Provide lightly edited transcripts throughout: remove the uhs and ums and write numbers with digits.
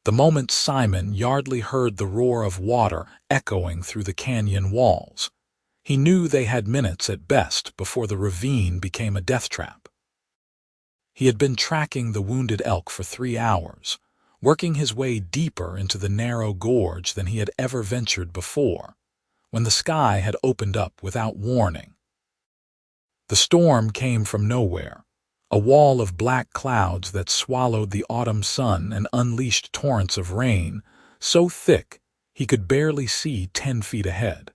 The moment Simon Yardley heard the roar of water echoing through the canyon walls, he knew they had minutes at best before the ravine became a death trap. He had been tracking the wounded elk for 3 hours, working his way deeper into the narrow gorge than he had ever ventured before, when the sky had opened up without warning. The storm came from nowhere, a wall of black clouds that swallowed the autumn sun and unleashed torrents of rain, so thick he could barely see 10 feet ahead.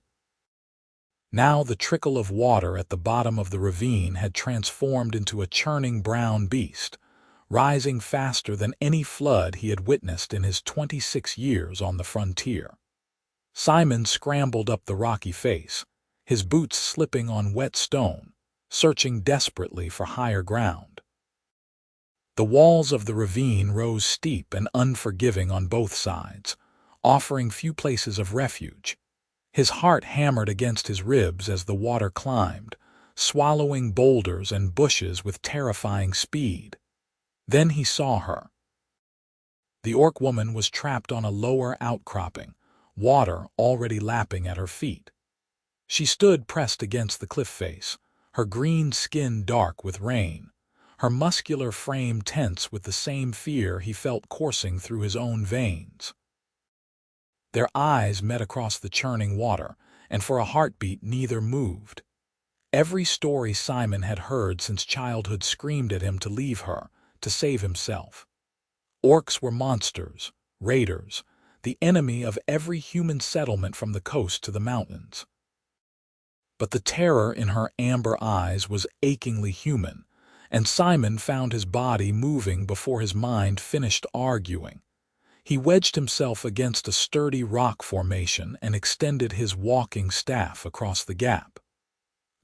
Now the trickle of water at the bottom of the ravine had transformed into a churning brown beast, rising faster than any flood he had witnessed in his 26 years on the frontier. Simon scrambled up the rocky face, his boots slipping on wet stone, searching desperately for higher ground. The walls of the ravine rose steep and unforgiving on both sides, offering few places of refuge. His heart hammered against his ribs as the water climbed, swallowing boulders and bushes with terrifying speed. Then he saw her. The orc woman was trapped on a lower outcropping, water already lapping at her feet. She stood pressed against the cliff face, her green skin dark with rain, her muscular frame tense with the same fear he felt coursing through his own veins. Their eyes met across the churning water, and for a heartbeat neither moved. Every story Simon had heard since childhood screamed at him to leave her, to save himself. Orcs were monsters, raiders, the enemy of every human settlement from the coast to the mountains. But the terror in her amber eyes was achingly human, and Simon found his body moving before his mind finished arguing. He wedged himself against a sturdy rock formation and extended his walking staff across the gap.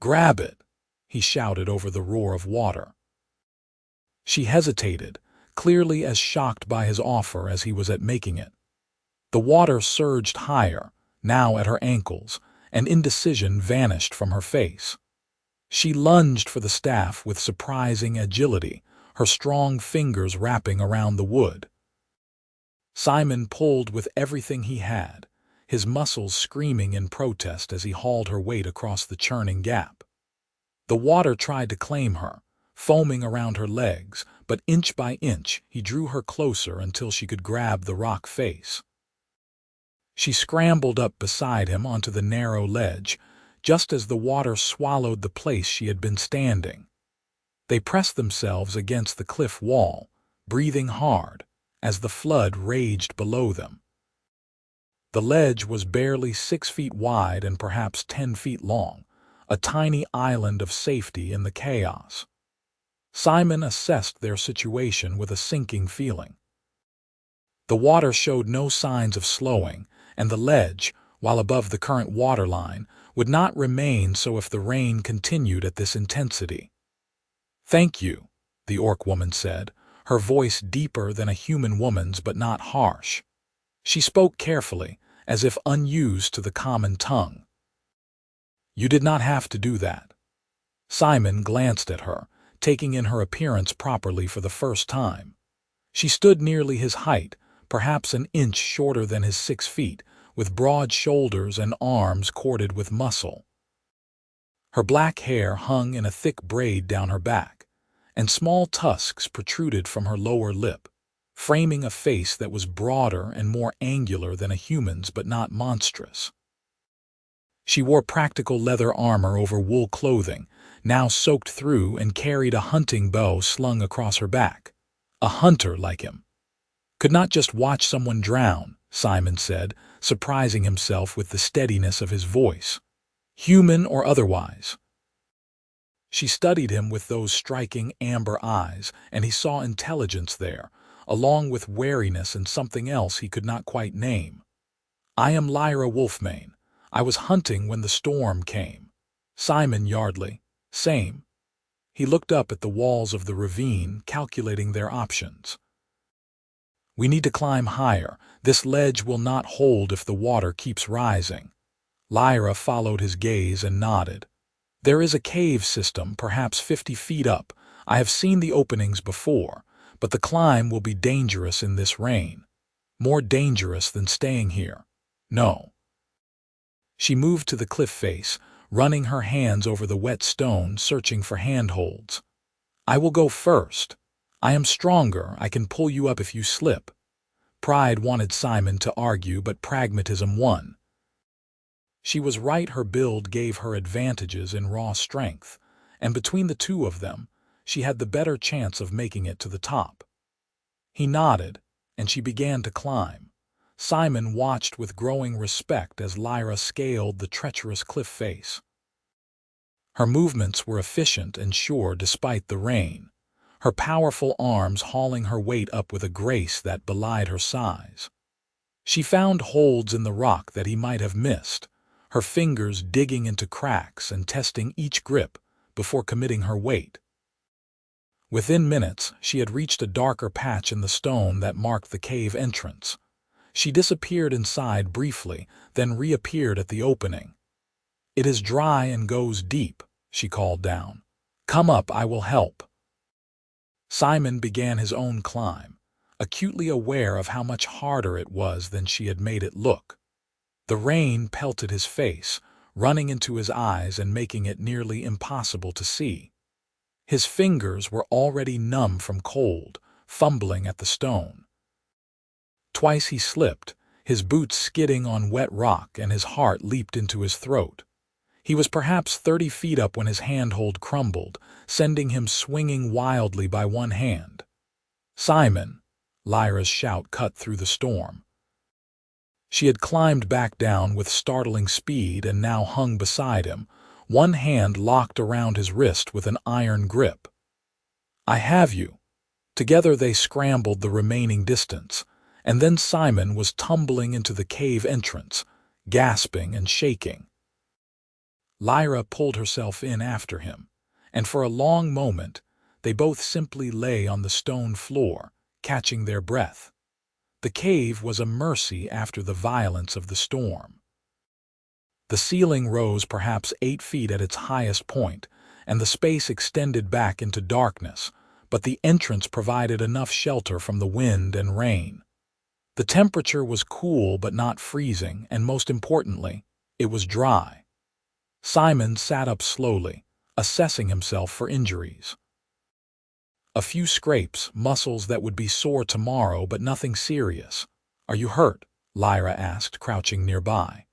"Grab it!" he shouted over the roar of water. She hesitated, clearly as shocked by his offer as he was at making it. The water surged higher, now at her ankles, and indecision vanished from her face. She lunged for the staff with surprising agility, her strong fingers wrapping around the wood. Simon pulled with everything he had, his muscles screaming in protest as he hauled her weight across the churning gap. The water tried to claim her, foaming around her legs, but inch by inch he drew her closer until she could grab the rock face. She scrambled up beside him onto the narrow ledge, just as the water swallowed the place she had been standing. They pressed themselves against the cliff wall, breathing hard, as the flood raged below them. The ledge was barely 6 feet wide and perhaps 10 feet long, a tiny island of safety in the chaos. Simon assessed their situation with a sinking feeling. The water showed no signs of slowing, and the ledge, while above the current waterline, would not remain so if the rain continued at this intensity. "Thank you," the orc woman said, her voice deeper than a human woman's but not harsh. She spoke carefully, as if unused to the common tongue. "You did not have to do that." Simon glanced at her, taking in her appearance properly for the first time. She stood nearly his height, perhaps an inch shorter than his 6 feet, with broad shoulders and arms corded with muscle. Her black hair hung in a thick braid down her back, and small tusks protruded from her lower lip, framing a face that was broader and more angular than a human's but not monstrous. She wore practical leather armor over wool clothing, now soaked through, and carried a hunting bow slung across her back. A hunter like him could not just watch someone drown, Simon said, surprising himself with the steadiness of his voice, human or otherwise. She studied him with those striking amber eyes, and he saw intelligence there, along with wariness and something else he could not quite name. "I am Lyra Wolfmane. I was hunting when the storm came." "Simon Yardley." "Same." He looked up at the walls of the ravine, calculating their options. "We need to climb higher. This ledge will not hold if the water keeps rising." Lyra followed his gaze and nodded. "There is a cave system, perhaps 50 feet up. I have seen the openings before, but the climb will be dangerous in this rain." More dangerous than staying here. No. She moved to the cliff face, running her hands over the wet stone, searching for handholds. I will go first. I am stronger, I can pull you up if you slip. Pride wanted Simon to argue, but pragmatism won. She was right, her build gave her advantages in raw strength, and between the two of them, she had the better chance of making it to the top. He nodded, and she began to climb. Simon watched with growing respect as Lyra scaled the treacherous cliff face. Her movements were efficient and sure despite the rain, her powerful arms hauling her weight up with a grace that belied her size. She found holds in the rock that he might have missed, her fingers digging into cracks and testing each grip before committing her weight. Within minutes, she had reached a darker patch in the stone that marked the cave entrance. She disappeared inside briefly, then reappeared at the opening. "It is dry and goes deep," she called down. "Come up, I will help." Simon began his own climb, acutely aware of how much harder it was than she had made it look. The rain pelted his face, running into his eyes and making it nearly impossible to see. His fingers were already numb from cold, fumbling at the stone. Twice he slipped, his boots skidding on wet rock, and his heart leaped into his throat. He was perhaps 30 feet up when his handhold crumbled, sending him swinging wildly by one hand. "Simon!" Lyra's shout cut through the storm. She had climbed back down with startling speed and now hung beside him, one hand locked around his wrist with an iron grip. "I have you." Together they scrambled the remaining distance, and then Simon was tumbling into the cave entrance, gasping and shaking. Lyra pulled herself in after him, and for a long moment they both simply lay on the stone floor, catching their breath. The cave was a mercy after the violence of the storm. The ceiling rose perhaps 8 feet at its highest point, and the space extended back into darkness, but the entrance provided enough shelter from the wind and rain. The temperature was cool but not freezing, and most importantly, it was dry. Simon sat up slowly, assessing himself for injuries. A few scrapes, muscles that would be sore tomorrow, but nothing serious. "Are you hurt?" Lyra asked, crouching nearby.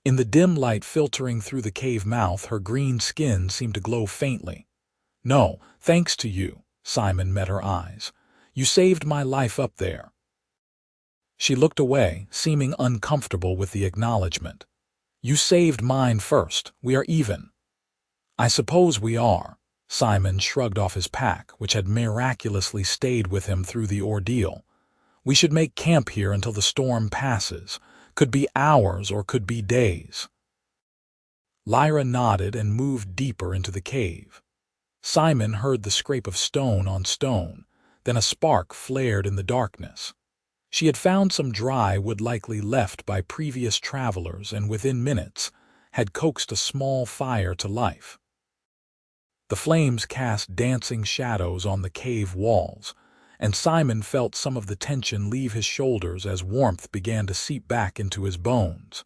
In the dim light filtering through the cave mouth, her green skin seemed to glow faintly. "No, thanks to you." Simon met her eyes. "You saved my life up there." She looked away, seeming uncomfortable with the acknowledgement. "You saved mine first. We are even." "I suppose we are." Simon shrugged off his pack, which had miraculously stayed with him through the ordeal. "We should make camp here until the storm passes. Could be hours or could be days." Lyra nodded and moved deeper into the cave. Simon heard the scrape of stone on stone, then a spark flared in the darkness. She had found some dry wood likely left by previous travelers and within minutes had coaxed a small fire to life. The flames cast dancing shadows on the cave walls, and Simon felt some of the tension leave his shoulders as warmth began to seep back into his bones.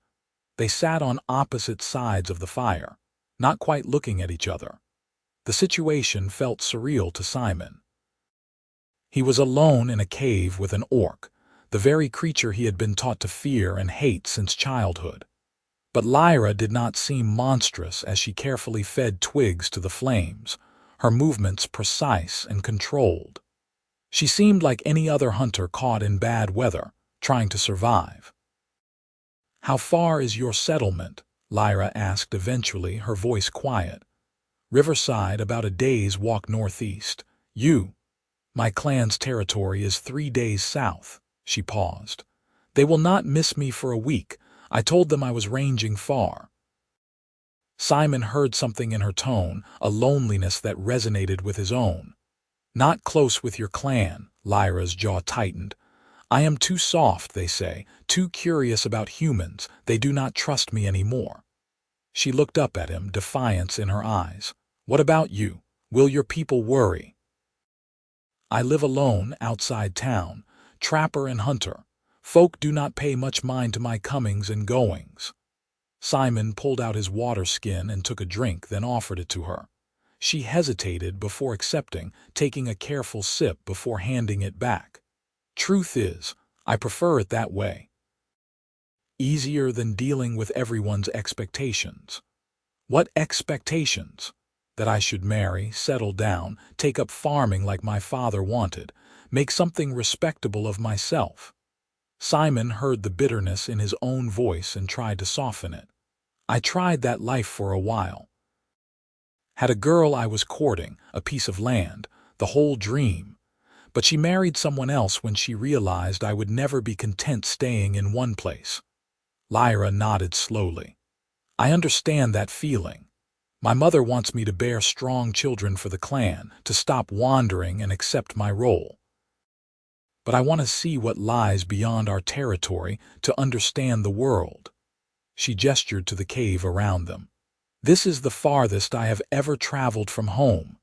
They sat on opposite sides of the fire, not quite looking at each other. The situation felt surreal to Simon. He was alone in a cave with an orc, the very creature he had been taught to fear and hate since childhood. But Lyra did not seem monstrous as she carefully fed twigs to the flames, her movements precise and controlled. She seemed like any other hunter caught in bad weather, trying to survive. "How far is your settlement?" Lyra asked eventually, her voice quiet. "Riverside, about a day's walk northeast. You?" "My clan's territory is 3 days south." She paused. "They will not miss me for a week. I told them I was ranging far." Simon heard something in her tone, a loneliness that resonated with his own. "Not close with your clan," Lyra's jaw tightened. "I am too soft, they say, too curious about humans. They do not trust me anymore." She looked up at him, defiance in her eyes. "What about you? Will your people worry?" "I live alone outside town, trapper and hunter. Folk do not pay much mind to my comings and goings." Simon pulled out his water skin and took a drink, then offered it to her. She hesitated before accepting, taking a careful sip before handing it back. "Truth is, I prefer it that way. Easier than dealing with everyone's expectations." "What expectations?" "That I should marry, settle down, take up farming like my father wanted, make something respectable of myself." Simon heard the bitterness in his own voice and tried to soften it. "I tried that life for a while. Had a girl I was courting, a piece of land, the whole dream. But she married someone else when she realized I would never be content staying in one place." Lyra nodded slowly. "I understand that feeling. My mother wants me to bear strong children for the clan, to stop wandering and accept my role. But I want to see what lies beyond our territory, to understand the world." She gestured to the cave around them. "This is the farthest I have ever traveled from home."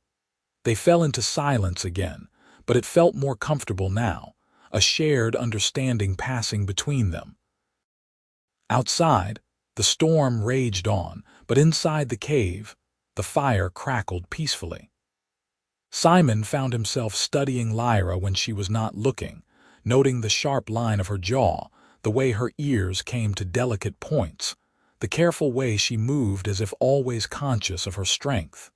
They fell into silence again, but it felt more comfortable now, a shared understanding passing between them. Outside, the storm raged on, but inside the cave, the fire crackled peacefully. Simon found himself studying Lyra when she was not looking, noting the sharp line of her jaw, the way her ears came to delicate points, the careful way she moved as if always conscious of her strength.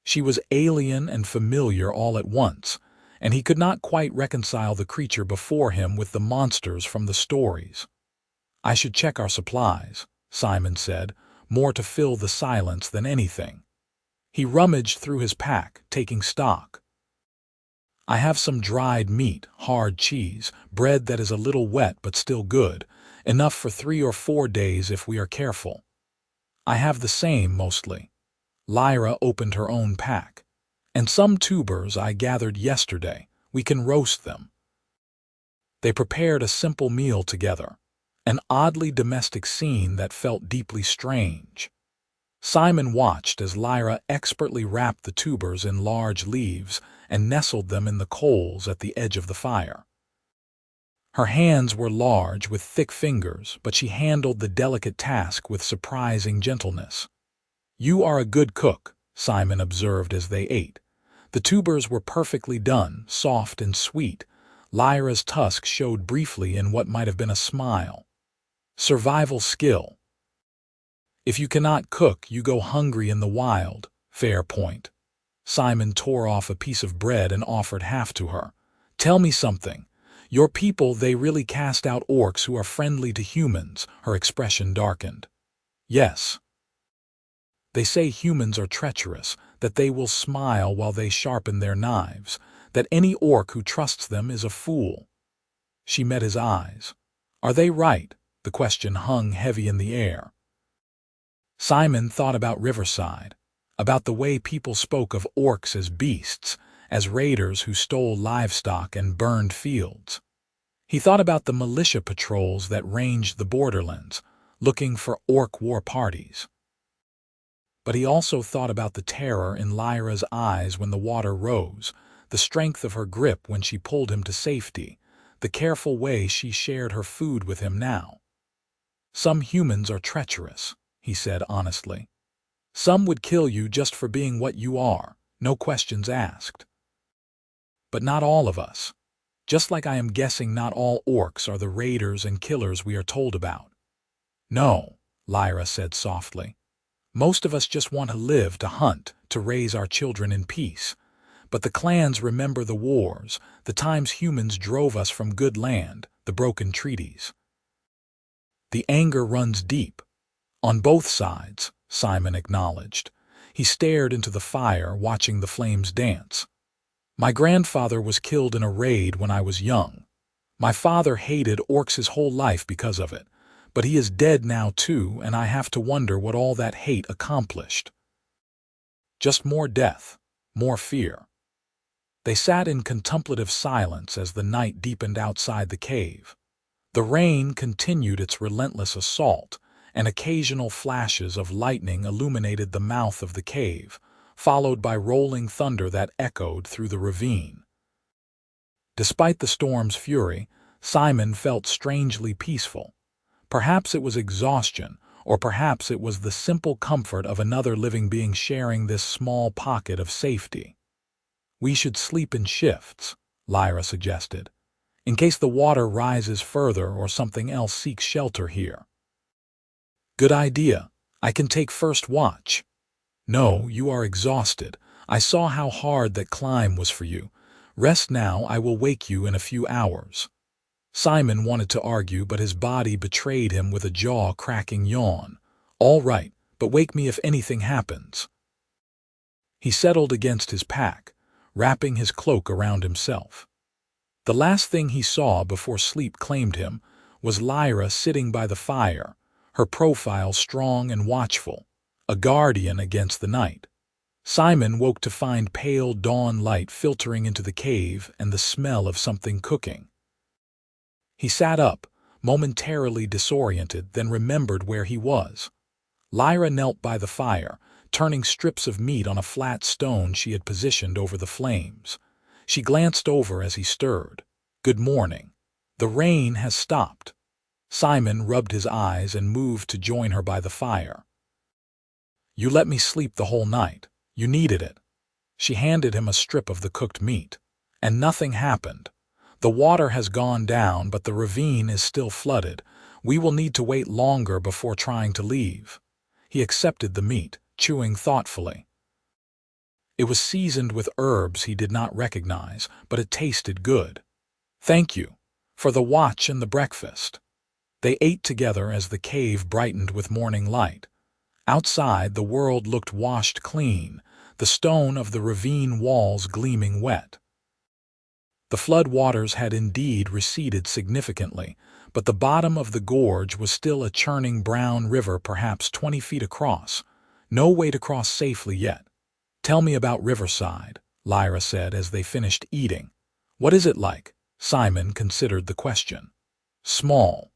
She was alien and familiar all at once, and he could not quite reconcile the creature before him with the monsters from the stories. "I should check our supplies," Simon said, more to fill the silence than anything. He rummaged through his pack, taking stock. "I have some dried meat, hard cheese, bread that is a little wet but still good, enough for 3 or 4 days if we are careful." "I have the same, mostly." Lyra opened her own pack. "And some tubers I gathered yesterday. We can roast them." They prepared a simple meal together, an oddly domestic scene that felt deeply strange. Simon watched as Lyra expertly wrapped the tubers in large leaves and nestled them in the coals at the edge of the fire. Her hands were large with thick fingers, but she handled the delicate task with surprising gentleness. "You are a good cook," Simon observed as they ate. The tubers were perfectly done, soft and sweet. Lyra's tusk showed briefly in what might have been a smile. "Survival skill. If you cannot cook, you go hungry in the wild. Fair point." Simon tore off a piece of bread and offered half to her. "Tell me something. Your people, they really cast out orcs who are friendly to humans?" Her expression darkened. "Yes. They say humans are treacherous, that they will smile while they sharpen their knives, that any orc who trusts them is a fool." She met his eyes. "Are they right?" The question hung heavy in the air. Simon thought about Riverside, about the way people spoke of orcs as beasts, as raiders who stole livestock and burned fields. He thought about the militia patrols that ranged the borderlands, looking for orc war parties. But he also thought about the terror in Lyra's eyes when the water rose, the strength of her grip when she pulled him to safety, the careful way she shared her food with him now. "Some humans are treacherous," he said honestly. "Some would kill you just for being what you are, no questions asked. But not all of us. Just like I am guessing not all orcs are the raiders and killers we are told about." "No," Lyra said softly. "Most of us just want to live, to hunt, to raise our children in peace. But the clans remember the wars, the times humans drove us from good land, the broken treaties. The anger runs deep. On both sides," Simon acknowledged. He stared into the fire, watching the flames dance. "My grandfather was killed in a raid when I was young. My father hated orcs his whole life because of it. But he is dead now too, and I have to wonder what all that hate accomplished. Just more death, more fear." They sat in contemplative silence as the night deepened outside the cave. The rain continued its relentless assault, and occasional flashes of lightning illuminated the mouth of the cave, followed by rolling thunder that echoed through the ravine. Despite the storm's fury, Simon felt strangely peaceful. Perhaps it was exhaustion, or perhaps it was the simple comfort of another living being sharing this small pocket of safety. "We should sleep in shifts," Lyra suggested, "in case the water rises further or something else seeks shelter here." "Good idea. I can take first watch." "No, you are exhausted. I saw how hard that climb was for you. Rest now, I will wake you in a few hours." Simon wanted to argue, but his body betrayed him with a jaw-cracking yawn. "All right, but wake me if anything happens." He settled against his pack, wrapping his cloak around himself. The last thing he saw before sleep claimed him was Lyra sitting by the fire, her profile strong and watchful, a guardian against the night. Simon woke to find pale dawn light filtering into the cave and the smell of something cooking. He sat up, momentarily disoriented, then remembered where he was. Lyra knelt by the fire, turning strips of meat on a flat stone she had positioned over the flames. She glanced over as he stirred. "Good morning. The rain has stopped." Simon rubbed his eyes and moved to join her by the fire. "You let me sleep the whole night. You needed it." She handed him a strip of the cooked meat. "And nothing happened. The water has gone down, but the ravine is still flooded. We will need to wait longer before trying to leave." He accepted the meat, chewing thoughtfully. It was seasoned with herbs he did not recognize, but it tasted good. "Thank you for the watch and the breakfast." They ate together as the cave brightened with morning light. Outside, the world looked washed clean, the stone of the ravine walls gleaming wet. The flood waters had indeed receded significantly, but the bottom of the gorge was still a churning brown river perhaps 20 feet across. No way to cross safely yet. "Tell me about Riverside," Lyra said as they finished eating. "What is it like?" Simon considered the question. "Small.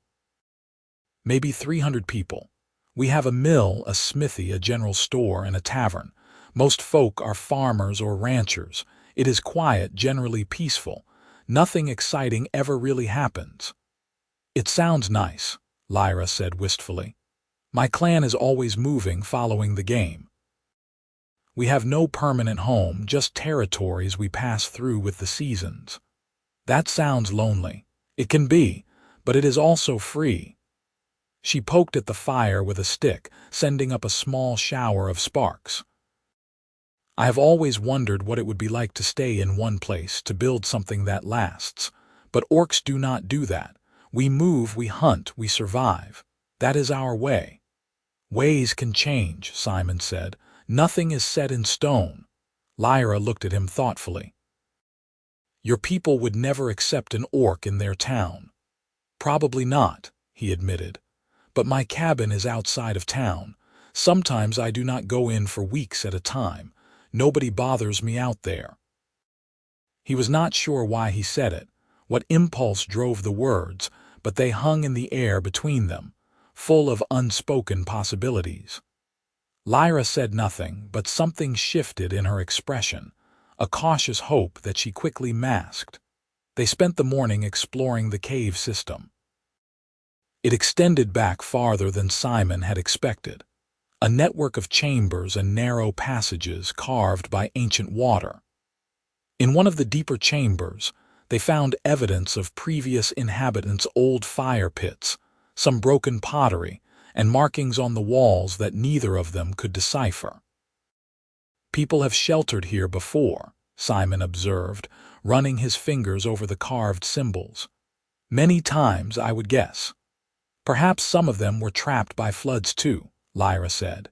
Maybe 300 people. We have a mill, a smithy, a general store, and a tavern. Most folk are farmers or ranchers. It is quiet, generally peaceful. Nothing exciting ever really happens." "It sounds nice," Lyra said wistfully. "My clan is always moving, following the game. We have no permanent home, just territories we pass through with the seasons." "That sounds lonely." "It can be, but it is also free." She poked at the fire with a stick, sending up a small shower of sparks. "I have always wondered what it would be like to stay in one place, to build something that lasts. But orcs do not do that. We move, we hunt, we survive. That is our way." "Ways can change," Simon said. "Nothing is set in stone." Lyra looked at him thoughtfully. "Your people would never accept an orc in their town." "Probably not," he admitted. "But my cabin is outside of town. Sometimes I do not go in for weeks at a time. Nobody bothers me out there." He was not sure why he said it, what impulse drove the words, but they hung in the air between them, full of unspoken possibilities. Lyra said nothing, but something shifted in her expression, a cautious hope that she quickly masked. They spent the morning exploring the cave system. It extended back farther than Simon had expected. A network of chambers and narrow passages carved by ancient water. In one of the deeper chambers, they found evidence of previous inhabitants' old fire pits, some broken pottery, and markings on the walls that neither of them could decipher. "People have sheltered here before," Simon observed, running his fingers over the carved symbols. "Many times, I would guess." "Perhaps some of them were trapped by floods too," Lyra said.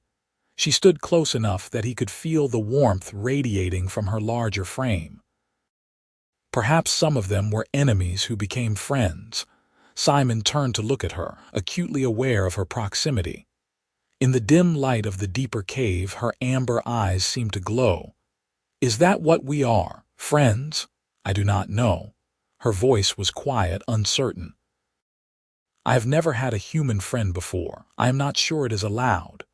She stood close enough that he could feel the warmth radiating from her larger frame. "Perhaps some of them were enemies who became friends." Simon turned to look at her, acutely aware of her proximity. In the dim light of the deeper cave, her amber eyes seemed to glow. "Is that what we are, friends?" "I do not know." Her voice was quiet, uncertain. "I have never had a human friend before. I am not sure it is allowed."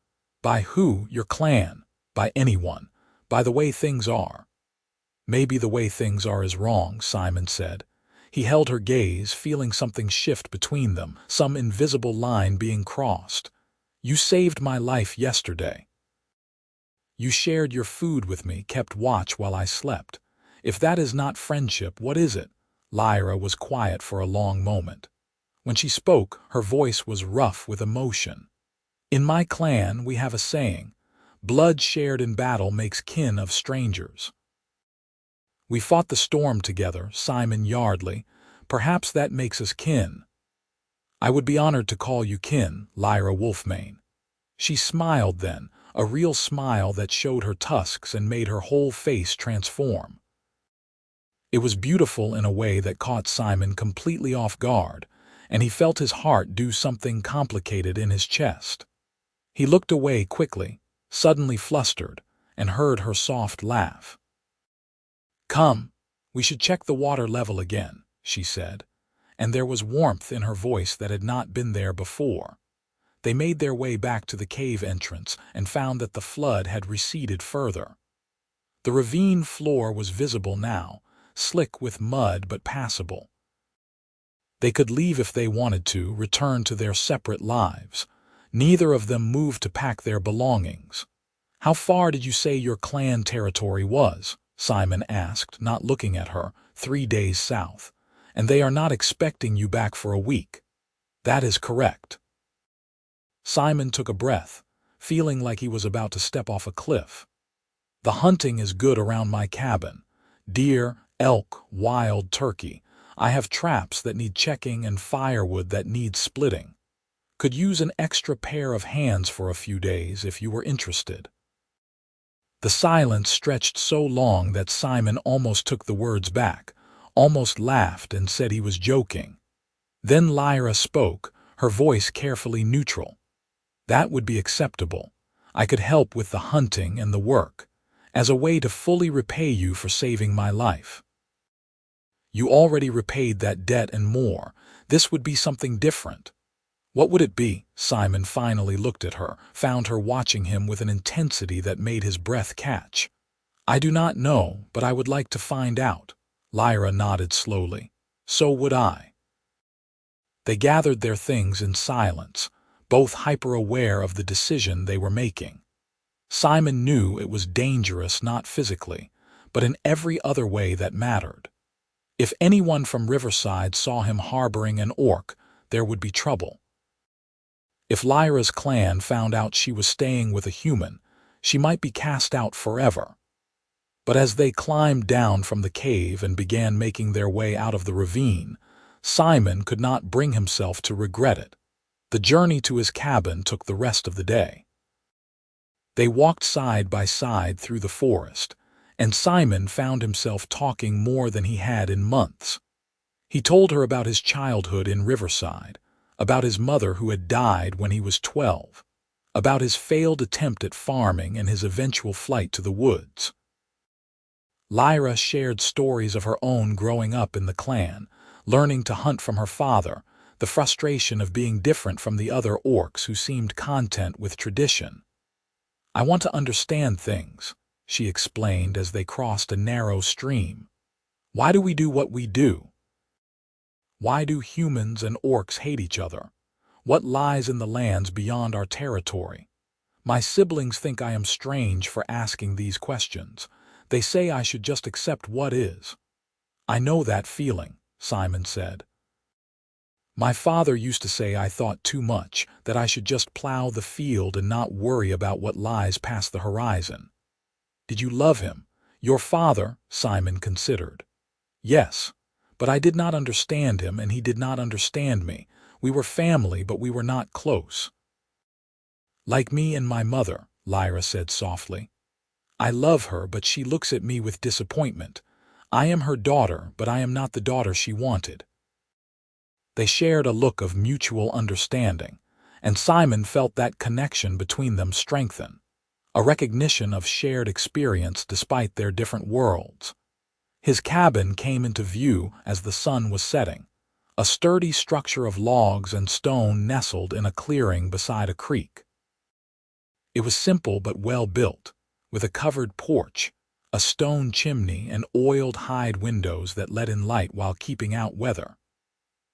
"By who? Your clan?" "By anyone. By the way things are." "Maybe the way things are is wrong," Simon said. He held her gaze, feeling something shift between them, some invisible line being crossed. "You saved my life yesterday. You shared your food with me, kept watch while I slept. If that is not friendship, what is it?" Lyra was quiet for a long moment. When she spoke, her voice was rough with emotion. "In my clan, we have a saying, blood shared in battle makes kin of strangers. We fought the storm together, Simon Yardley. Perhaps that makes us kin." "I would be honored to call you kin, Lyra Wolfmane." She smiled then, a real smile that showed her tusks and made her whole face transform. It was beautiful in a way that caught Simon completely off guard, and he felt his heart do something complicated in his chest. He looked away quickly, suddenly flustered, and heard her soft laugh. "Come, we should check the water level again," she said, and there was warmth in her voice that had not been there before. They made their way back to the cave entrance and found that the flood had receded further. The ravine floor was visible now, slick with mud but passable. They could leave if they wanted to, return to their separate lives. Neither of them moved to pack their belongings. "How far did you say your clan territory was?" Simon asked, not looking at her. 3 days south. "And they are not expecting you back for a week." "That is correct." Simon took a breath, feeling like he was about to step off a cliff. "The hunting is good around my cabin. Deer, elk, wild turkey. I have traps that need checking and firewood that needs splitting. Could use an extra pair of hands for a few days if you were interested." The silence stretched so long that Simon almost took the words back, almost laughed and said he was joking. Then Lyra spoke, her voice carefully neutral. "That would be acceptable. I could help with the hunting and the work, as a way to fully repay you for saving my life." "You already repaid that debt and more. This would be something different." "What would it be?" Simon finally looked at her, found her watching him with an intensity that made his breath catch. "I do not know, but I would like to find out." Lyra nodded slowly. "So would I." They gathered their things in silence, both hyper-aware of the decision they were making. Simon knew it was dangerous not physically, but in every other way that mattered. If anyone from Riverside saw him harboring an orc, there would be trouble. If Lyra's clan found out she was staying with a human, she might be cast out forever. But as they climbed down from the cave and began making their way out of the ravine, Simon could not bring himself to regret it. The journey to his cabin took the rest of the day. They walked side by side through the forest, and Simon found himself talking more than he had in months. He told her about his childhood in Riverside, about his mother who had died when he was 12, about his failed attempt at farming and his eventual flight to the woods. Lyra shared stories of her own growing up in the clan, learning to hunt from her father, the frustration of being different from the other orcs who seemed content with tradition. "I want to understand things," she explained as they crossed a narrow stream. "Why do we do what we do? Why do humans and orcs hate each other? What lies in the lands beyond our territory? My siblings think I am strange for asking these questions. They say I should just accept what is." "I know that feeling," Simon said. "My father used to say I thought too much, that I should just plow the field and not worry about what lies past the horizon." "Did you love him? Your father?" Simon considered. "Yes. But I did not understand him, and he did not understand me. We were family, but we were not close." "Like me and my mother," Lyra said softly. "I love her, but she looks at me with disappointment. I am her daughter, but I am not the daughter she wanted." They shared a look of mutual understanding, and Simon felt that connection between them strengthen, a recognition of shared experience despite their different worlds. His cabin came into view as the sun was setting, a sturdy structure of logs and stone nestled in a clearing beside a creek. It was simple but well built, with a covered porch, a stone chimney, and oiled hide windows that let in light while keeping out weather.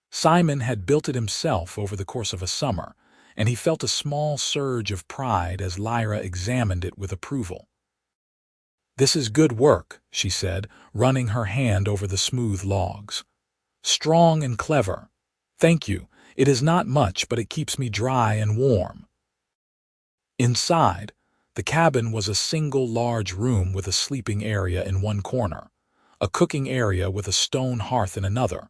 Simon had built it himself over the course of a summer, and he felt a small surge of pride as Lyra examined it with approval. "This is good work," she said, running her hand over the smooth logs. "Strong and clever. Thank you. It is not much, but it keeps me dry and warm." Inside, the cabin was a single large room with a sleeping area in one corner, a cooking area with a stone hearth in another,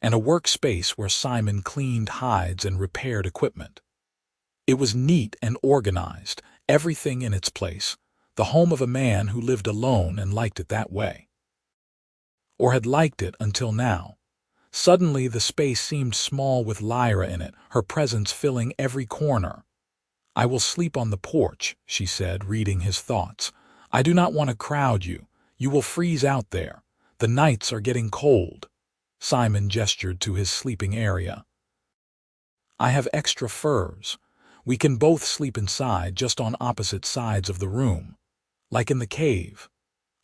and a workspace where Simon cleaned hides and repaired equipment. It was neat and organized, everything in its place, the home of a man who lived alone and liked it that way. Or had liked it until now. Suddenly the space seemed small with Lyra in it, her presence filling every corner. "I will sleep on the porch," she said, reading his thoughts. "I do not want to crowd you. You will freeze out there. The nights are getting cold." Simon gestured to his sleeping area. "I have extra furs. We can both sleep inside, just on opposite sides of the room. Like in the cave."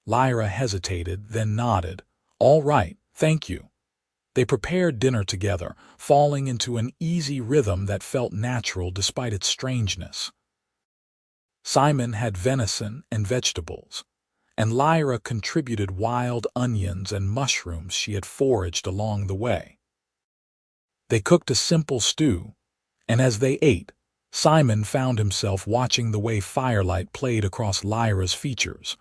Lyra hesitated, then nodded. "All right, thank you." They prepared dinner together, falling into an easy rhythm that felt natural despite its strangeness. Simon had venison and vegetables, and Lyra contributed wild onions and mushrooms she had foraged along the way. They cooked a simple stew, and as they ate, Simon found himself watching the way firelight played across Lyra's features,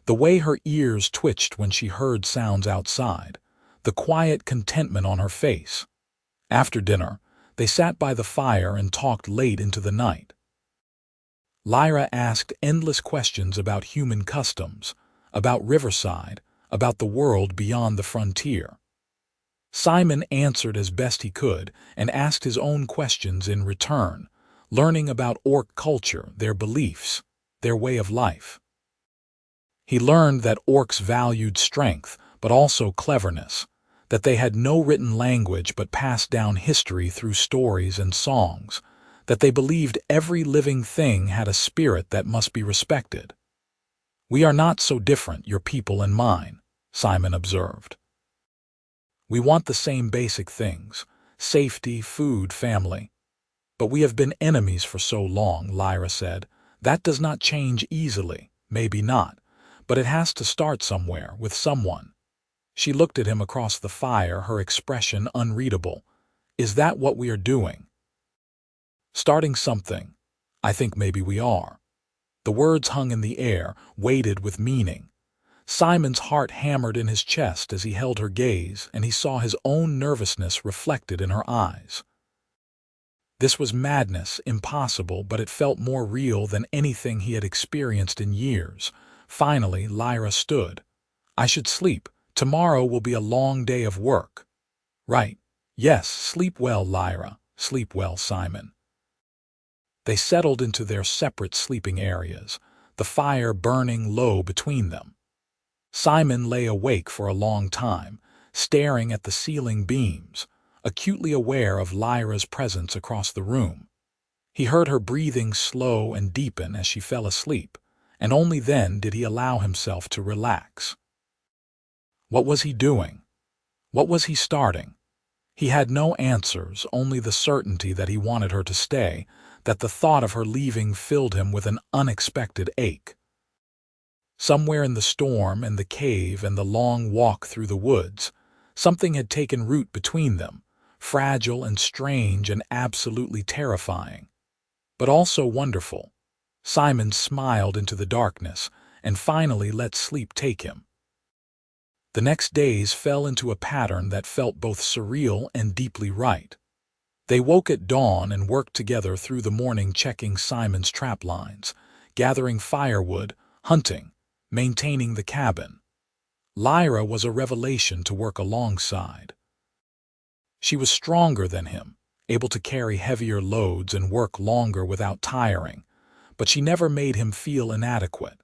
the way her ears twitched when she heard sounds outside, the quiet contentment on her face. After dinner, they sat by the fire and talked late into the night. Lyra asked endless questions about human customs, about Riverside, about the world beyond the frontier. Simon answered as best he could and asked his own questions in return, learning about orc culture, their beliefs, their way of life. He learned that orcs valued strength, but also cleverness, that they had no written language but passed down history through stories and songs, that they believed every living thing had a spirit that must be respected. "We are not so different, your people and mine," Simon observed. "We want the same basic things: safety, food, family. But we have been enemies for so long," Lyra said. "That does not change easily, maybe not, but it has to start somewhere, with someone." She looked at him across the fire, her expression unreadable. "Is that what we are doing?" "Starting something. I think maybe we are." The words hung in the air, weighted with meaning. Simon's heart hammered in his chest as he held her gaze, and he saw his own nervousness reflected in her eyes. This was madness, impossible, but it felt more real than anything he had experienced in years. Finally, Lyra stood. "I should sleep. Tomorrow will be a long day of work." "Right. Yes, sleep well, Lyra. Sleep well, Simon." They settled into their separate sleeping areas, the fire burning low between them. Simon lay awake for a long time, staring at the ceiling beams, acutely aware of Lyra's presence across the room. He heard her breathing slow and deepen as she fell asleep, and only then did he allow himself to relax. What was he doing? What was he starting? He had no answers, only the certainty that he wanted her to stay, that the thought of her leaving filled him with an unexpected ache. Somewhere in the storm and the cave and the long walk through the woods, something had taken root between them, fragile and strange and absolutely terrifying, but also wonderful. Simon smiled into the darkness and finally let sleep take him. The next days fell into a pattern that felt both surreal and deeply right. They woke at dawn and worked together through the morning, checking Simon's trap lines, gathering firewood, hunting, maintaining the cabin. Lyra was a revelation to work alongside. She was stronger than him, able to carry heavier loads and work longer without tiring, but she never made him feel inadequate.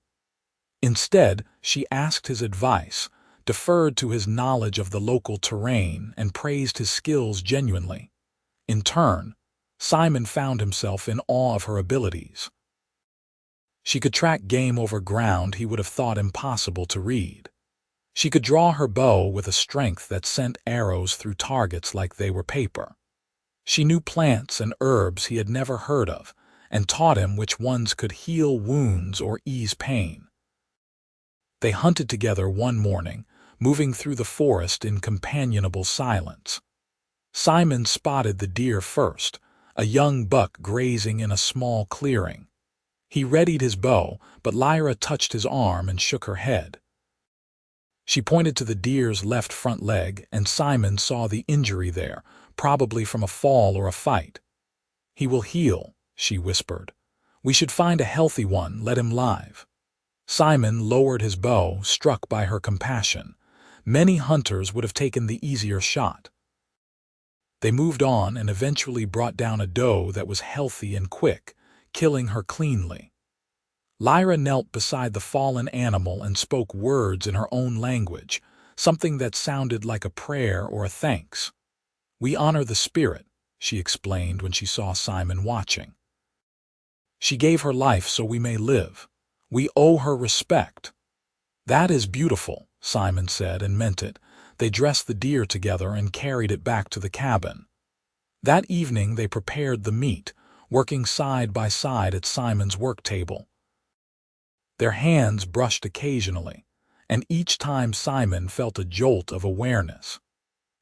Instead, she asked his advice, deferred to his knowledge of the local terrain, and praised his skills genuinely. In turn, Simon found himself in awe of her abilities. She could track game over ground he would have thought impossible to read. She could draw her bow with a strength that sent arrows through targets like they were paper. She knew plants and herbs he had never heard of, and taught him which ones could heal wounds or ease pain. They hunted together one morning, moving through the forest in companionable silence. Simon spotted the deer first, a young buck grazing in a small clearing. He readied his bow, but Lyra touched his arm and shook her head. She pointed to the deer's left front leg, and Simon saw the injury there, probably from a fall or a fight. "He will heal," she whispered. "We should find a healthy one, let him live." Simon lowered his bow, struck by her compassion. Many hunters would have taken the easier shot. They moved on and eventually brought down a doe that was healthy and quick, killing her cleanly. Lyra knelt beside the fallen animal and spoke words in her own language, something that sounded like a prayer or a thanks. "We honor the spirit," she explained when she saw Simon watching. "She gave her life so we may live. We owe her respect." "That is beautiful," Simon said, and meant it. They dressed the deer together and carried it back to the cabin. That evening they prepared the meat, working side by side at Simon's work table. Their hands brushed occasionally, and each time Simon felt a jolt of awareness.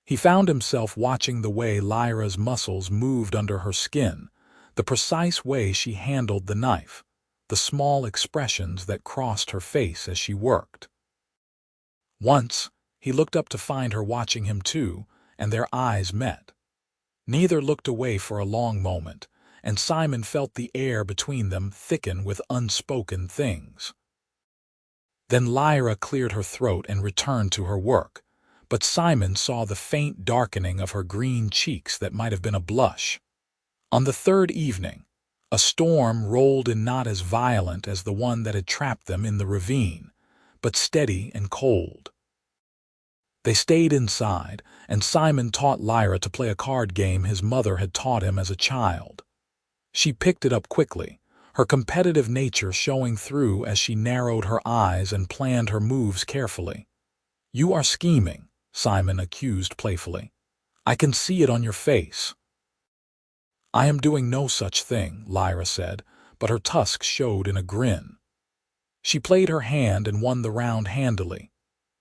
He found himself watching the way Lyra's muscles moved under her skin, the precise way she handled the knife, the small expressions that crossed her face as she worked. Once, he looked up to find her watching him too, and their eyes met. Neither looked away for a long moment, and Simon felt the air between them thicken with unspoken things. Then Lyra cleared her throat and returned to her work, but Simon saw the faint darkening of her green cheeks that might have been a blush. On the third evening, a storm rolled in, not as violent as the one that had trapped them in the ravine, but steady and cold. They stayed inside, and Simon taught Lyra to play a card game his mother had taught him as a child. She picked it up quickly, her competitive nature showing through as she narrowed her eyes and planned her moves carefully. "You are scheming," Simon accused playfully. "I can see it on your face." "I am doing no such thing," Lyra said, but her tusks showed in a grin. She played her hand and won the round handily.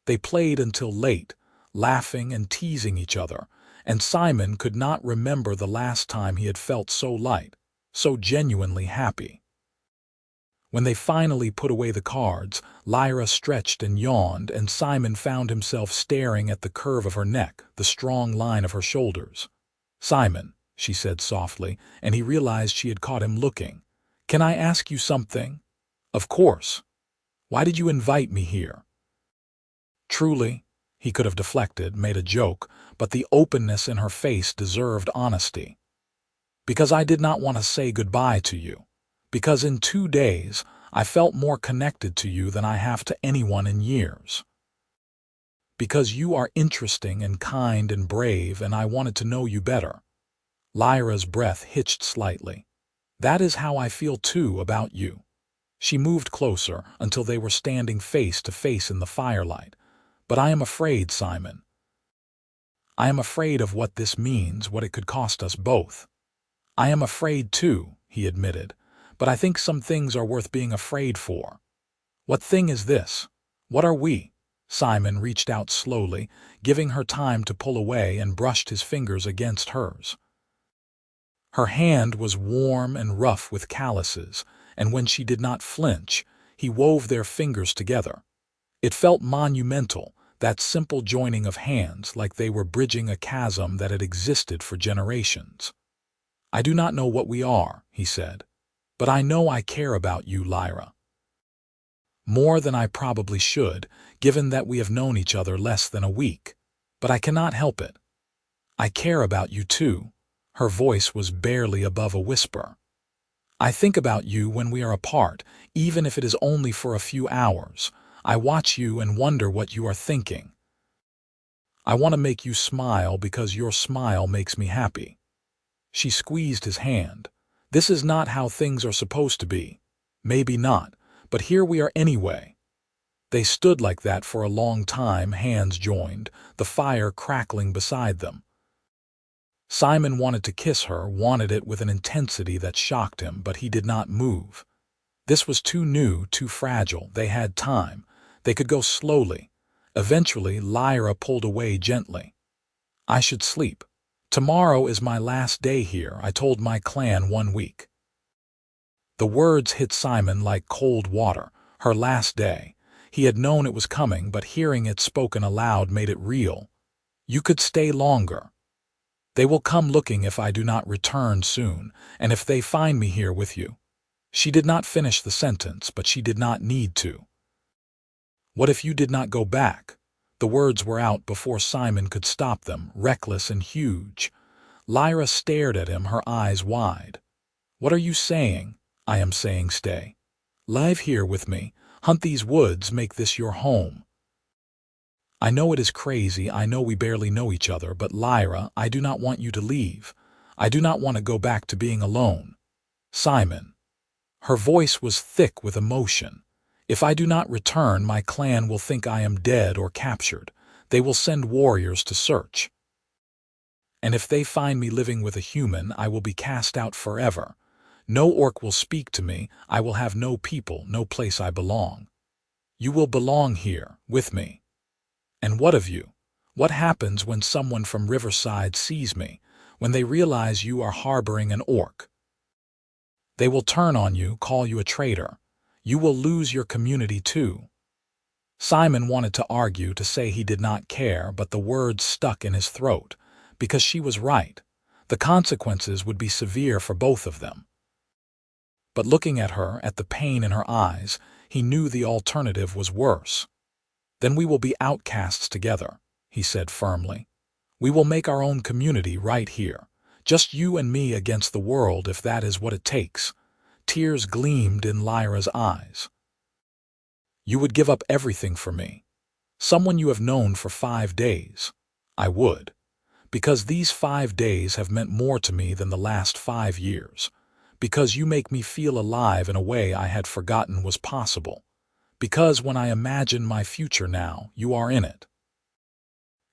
They played until late, laughing and teasing each other, and Simon could not remember the last time he had felt so light, so genuinely happy. When they finally put away the cards, Lyra stretched and yawned, and Simon found himself staring at the curve of her neck, the strong line of her shoulders. "Simon," she said softly, and he realized she had caught him looking. "Can I ask you something?" "Of course. Why did you invite me here?" Truly, he could have deflected, made a joke, but the openness in her face deserved honesty. "Because I did not want to say goodbye to you. Because in 2 days, I felt more connected to you than I have to anyone in years. Because you are interesting and kind and brave, and I wanted to know you better." Lyra's breath hitched slightly. "That is how I feel too about you." She moved closer until they were standing face to face in the firelight. "But I am afraid, Simon. I am afraid of what this means, what it could cost us both." "I am afraid too," he admitted, "but I think some things are worth being afraid for." "What thing is this? What are we?" Simon reached out slowly, giving her time to pull away, and brushed his fingers against hers. Her hand was warm and rough with calluses, and when she did not flinch, he wove their fingers together. It felt monumental, that simple joining of hands, like they were bridging a chasm that had existed for generations. "I do not know what we are," he said, "but I know I care about you, Lyra. More than I probably should, given that we have known each other less than a week. But I cannot help it. I care about you too." Her voice was barely above a whisper. "I think about you when we are apart, even if it is only for a few hours. I watch you and wonder what you are thinking. I want to make you smile because your smile makes me happy." She squeezed his hand. "This is not how things are supposed to be. Maybe not, but here we are anyway. They stood like that for a long time, hands joined, the fire crackling beside them. Simon wanted to kiss her, wanted it with an intensity that shocked him, but he did not move. This was too new, too fragile. They had time. They could go slowly. Eventually, Lyra pulled away gently. I should sleep. Tomorrow is my last day here. I told my clan 1 week. The words hit Simon like cold water. Her last day. He had known it was coming, but hearing it spoken aloud made it real. You could stay longer. They will come looking if I do not return soon, and if they find me here with you. She did not finish the sentence, but she did not need to. What if you did not go back? The words were out before Simon could stop them, reckless and huge. Lyra stared at him, her eyes wide. What are you saying? I am saying stay. Live here with me. Hunt these woods, make this your home. I know it is crazy, I know we barely know each other, but Lyra, I do not want you to leave. I do not want to go back to being alone. Simon. Her voice was thick with emotion. If I do not return, my clan will think I am dead or captured. They will send warriors to search. And if they find me living with a human, I will be cast out forever. No orc will speak to me, I will have no people, no place I belong. You will belong here, with me. And what of you? What happens when someone from Riverside sees me, when they realize you are harboring an orc? They will turn on you, call you a traitor. You will lose your community too. Simon wanted to argue, to say he did not care, but the words stuck in his throat, because she was right. The consequences would be severe for both of them. But looking at her, at the pain in her eyes, he knew the alternative was worse. Then we will be outcasts together, he said firmly. We will make our own community right here. Just you and me against the world, if that is what it takes. Tears gleamed in Lyra's eyes. You would give up everything for me. Someone you have known for 5 days. I would. Because these 5 days have meant more to me than the last 5 years. Because you make me feel alive in a way I had forgotten was possible. Because when I imagine my future now, you are in it.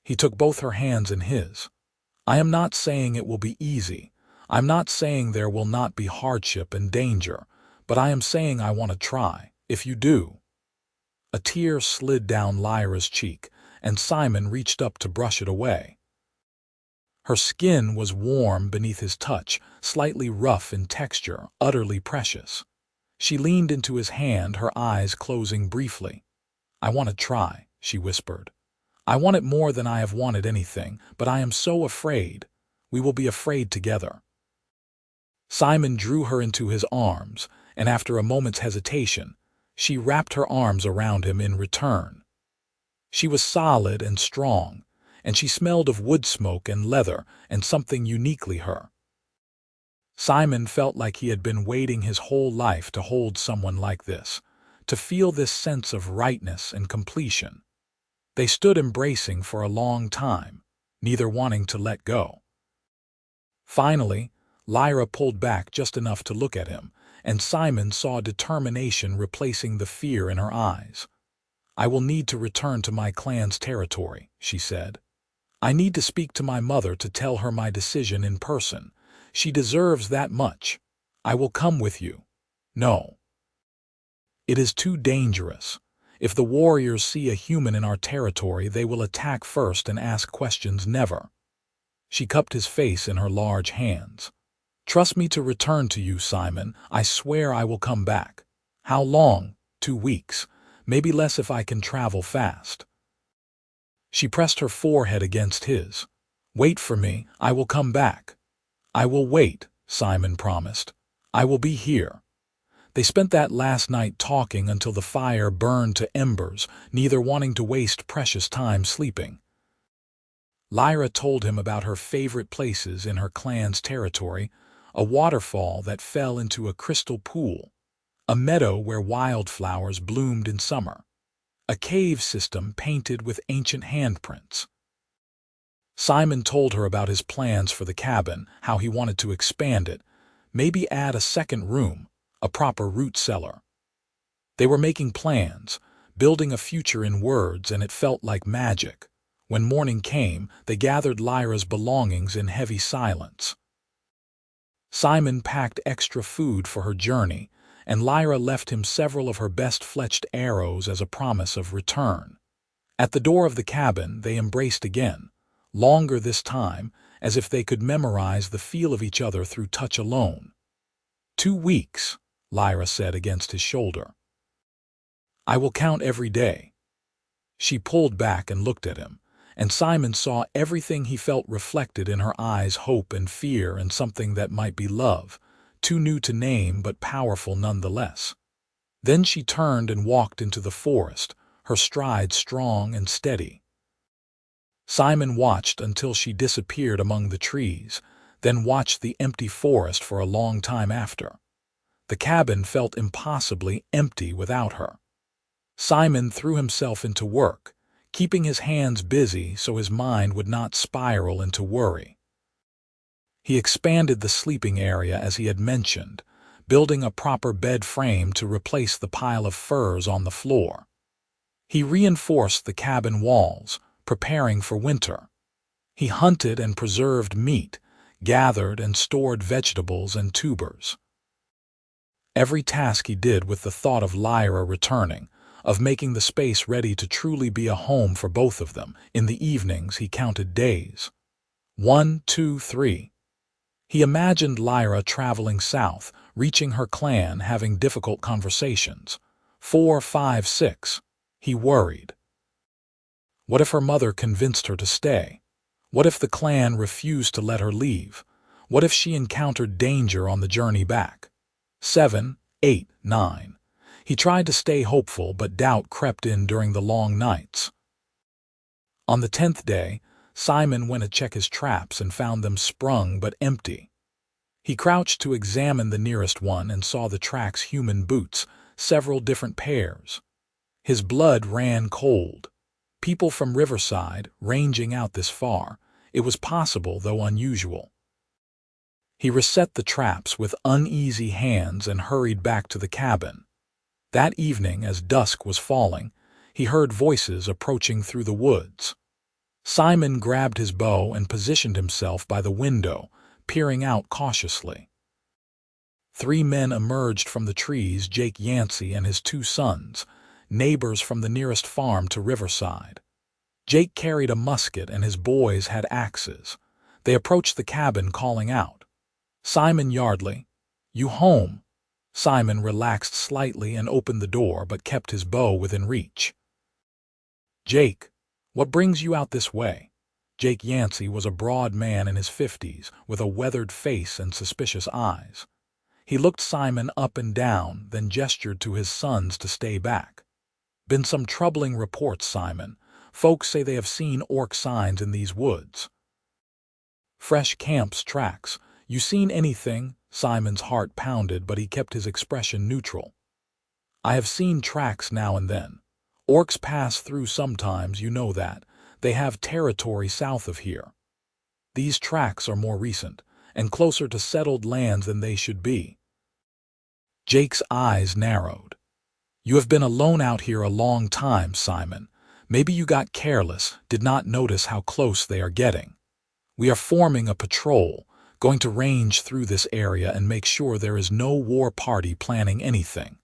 He took both her hands in his. I am not saying it will be easy. I'm not saying there will not be hardship and danger, but I am saying I want to try, if you do. A tear slid down Lyra's cheek, and Simon reached up to brush it away. Her skin was warm beneath his touch, slightly rough in texture, utterly precious. She leaned into his hand, her eyes closing briefly. I want to try, she whispered. I want it more than I have wanted anything, but I am so afraid. We will be afraid together. Simon drew her into his arms, and after a moment's hesitation, she wrapped her arms around him in return. She was solid and strong, and she smelled of wood smoke and leather and something uniquely her. Simon felt like he had been waiting his whole life to hold someone like this, to feel this sense of rightness and completion. They stood embracing for a long time, neither wanting to let go. Finally, Lyra pulled back just enough to look at him, and Simon saw determination replacing the fear in her eyes. I will need to return to my clan's territory, she said. I need to speak to my mother to tell her my decision in person. She deserves that much. I will come with you. No. It is too dangerous. If the warriors see a human in our territory, they will attack first and ask questions never. She cupped his face in her large hands. Trust me to return to you, Simon. I swear I will come back. How long? 2 weeks. Maybe less if I can travel fast. She pressed her forehead against his. Wait for me. I will come back. I will wait, Simon promised. I will be here. They spent that last night talking until the fire burned to embers, neither wanting to waste precious time sleeping. Lyra told him about her favorite places in her clan's territory, a waterfall that fell into a crystal pool, a meadow where wildflowers bloomed in summer, a cave system painted with ancient handprints. Simon told her about his plans for the cabin, how he wanted to expand it, maybe add a second room, a proper root cellar. They were making plans, building a future in words, and it felt like magic. When morning came, they gathered Lyra's belongings in heavy silence. Simon packed extra food for her journey, and Lyra left him several of her best fletched arrows as a promise of return. At the door of the cabin, they embraced again, longer this time, as if they could memorize the feel of each other through touch alone. 2 weeks, Lyra said against his shoulder. I will count every day. She pulled back and looked at him, and Simon saw everything he felt reflected in her eyes: hope and fear and something that might be love, too new to name but powerful nonetheless. Then she turned and walked into the forest, her stride strong and steady. Simon watched until she disappeared among the trees, then watched the empty forest for a long time after. The cabin felt impossibly empty without her. Simon threw himself into work, keeping his hands busy so his mind would not spiral into worry. He expanded the sleeping area as he had mentioned, building a proper bed frame to replace the pile of furs on the floor. He reinforced the cabin walls, preparing for winter. He hunted and preserved meat, gathered and stored vegetables and tubers. Every task he did with the thought of Lyra returning, of making the space ready to truly be a home for both of them. In the evenings he counted days. 1, 2, 3. He imagined Lyra traveling south, reaching her clan, having difficult conversations. 4, 5, 6. He worried. What if her mother convinced her to stay? What if the clan refused to let her leave? What if she encountered danger on the journey back? 7, 8, 9. He tried to stay hopeful, but doubt crept in during the long nights. On the 10th day, Simon went to check his traps and found them sprung but empty. He crouched to examine the nearest one and saw the tracks: human boots, several different pairs. His blood ran cold. People from Riverside, ranging out this far. It was possible, though unusual. He reset the traps with uneasy hands and hurried back to the cabin. That evening, as dusk was falling, he heard voices approaching through the woods. Simon grabbed his bow and positioned himself by the window, peering out cautiously. 3 men emerged from the trees: Jake Yancey and his 2 sons, neighbors from the nearest farm to Riverside. Jake carried a musket and his boys had axes. They approached the cabin calling out, "Simon Yardley, you home?" Simon relaxed slightly and opened the door but kept his bow within reach. "Jake, what brings you out this way?" Jake Yancey was a broad man in his 50s, with a weathered face and suspicious eyes. He looked Simon up and down, then gestured to his sons to stay back. "Been some troubling reports, Simon. Folks say they have seen orc signs in these woods." "Fresh camp's tracks. You seen anything?" Simon's heart pounded, but he kept his expression neutral. "I have seen tracks now and then. Orcs pass through sometimes, you know that. They have territory south of here. These tracks are more recent, and closer to settled lands than they should be." Jake's eyes narrowed. "You have been alone out here a long time, Simon. Maybe you got careless, did not notice how close they are getting. We are forming a patrol, going to range through this area and make sure there is no war party planning anything."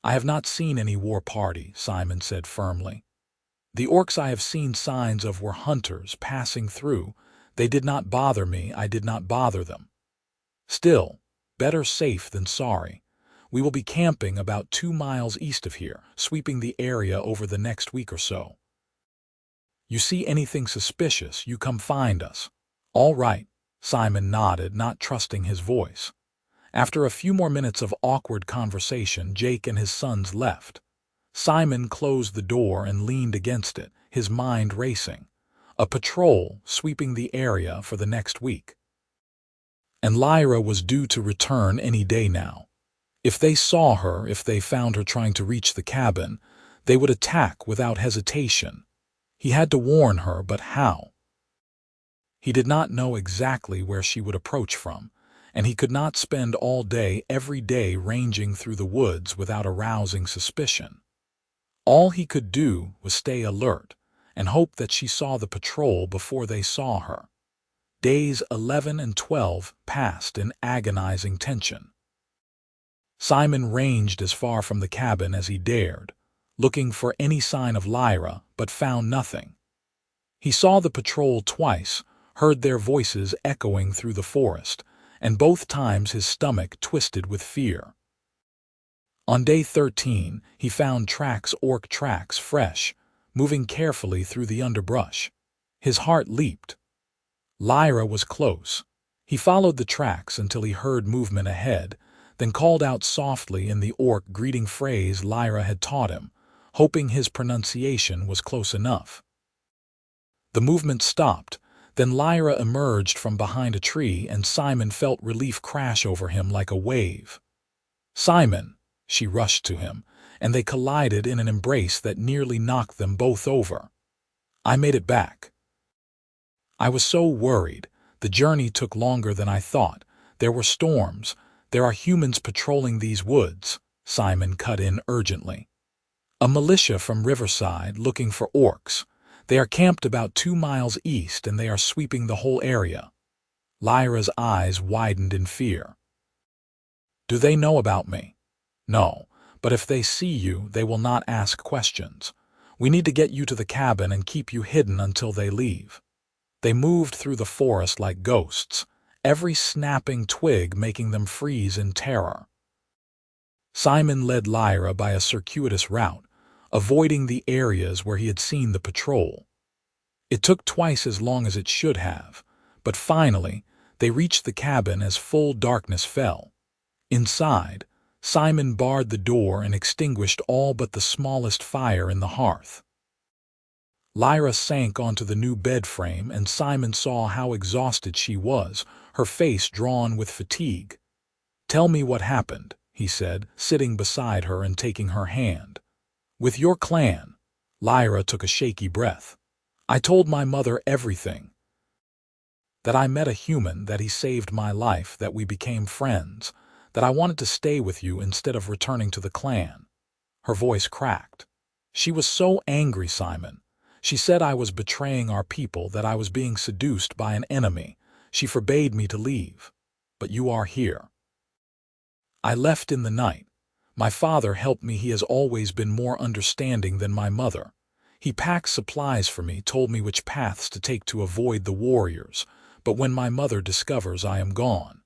"I have not seen any war party," Simon said firmly. "The orcs I have seen signs of were hunters passing through. They did not bother me, I did not bother them. Still, better safe than sorry. We will be camping about 2 miles east of here, sweeping the area over the next week or so. You see anything suspicious, you come find us." "All right," Simon nodded, not trusting his voice. After a few more minutes of awkward conversation, Jake and his sons left. Simon closed the door and leaned against it, his mind racing. A patrol sweeping the area for the next week. And Lyra was due to return any day now. If they saw her, if they found her trying to reach the cabin, they would attack without hesitation. He had to warn her, but how? He did not know exactly where she would approach from, and he could not spend all day every day ranging through the woods without arousing suspicion. All he could do was stay alert and hope that she saw the patrol before they saw her. Days 11 and 12 passed in agonizing tension. Simon ranged as far from the cabin as he dared, looking for any sign of Lyra, but found nothing. He saw the patrol twice, heard their voices echoing through the forest, and both times his stomach twisted with fear. On day 13, he found orc tracks fresh, moving carefully through the underbrush. His heart leaped. Lyra was close. He followed the tracks until he heard movement ahead, then called out softly in the orc greeting phrase Lyra had taught him, hoping his pronunciation was close enough. The movement stopped, then Lyra emerged from behind a tree and Simon felt relief crash over him like a wave. "Simon!" She rushed to him, and they collided in an embrace that nearly knocked them both over. "I made it back." "I was so worried. The journey took longer than I thought. There were storms. There are humans patrolling these woods," Simon cut in urgently. "A militia from Riverside looking for orcs. They are camped about 2 miles east and they are sweeping the whole area." Lyra's eyes widened in fear. "Do they know about me?" "No, but if they see you, they will not ask questions. We need to get you to the cabin and keep you hidden until they leave." They moved through the forest like ghosts, every snapping twig making them freeze in terror. Simon led Lyra by a circuitous route, avoiding the areas where he had seen the patrol. It took twice as long as it should have, but finally they reached the cabin as full darkness fell. Inside, Simon barred the door and extinguished all but the smallest fire in the hearth. Lyra sank onto the new bed frame and Simon saw how exhausted she was, her face drawn with fatigue. "Tell me what happened," he said, sitting beside her and taking her hand. "With your clan." Lyra took a shaky breath. "I told my mother everything. That I met a human, that he saved my life, that we became friends, that I wanted to stay with you instead of returning to the clan." Her voice cracked. "She was so angry, Simon. She said I was betraying our people, that I was being seduced by an enemy. She forbade me to leave. But you are here." "I left in the night. My father helped me. He has always been more understanding than my mother. He packed supplies for me, told me which paths to take to avoid the warriors. But when my mother discovers I am gone..."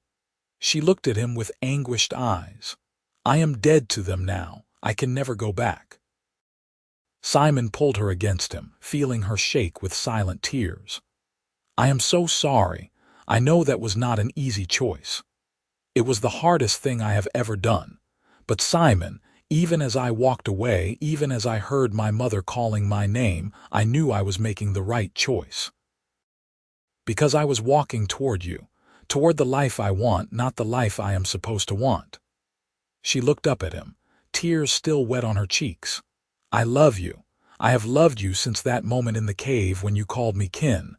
She looked at him with anguished eyes. "I am dead to them now. I can never go back." Simon pulled her against him, feeling her shake with silent tears. "I am so sorry. I know that was not an easy choice. It was the hardest thing I have ever done. But Simon, even as I walked away, even as I heard my mother calling my name, I knew I was making the right choice. Because I was walking toward you, toward the life I want, not the life I am supposed to want." She looked up at him, tears still wet on her cheeks. "I love you. I have loved you since that moment in the cave when you called me kin.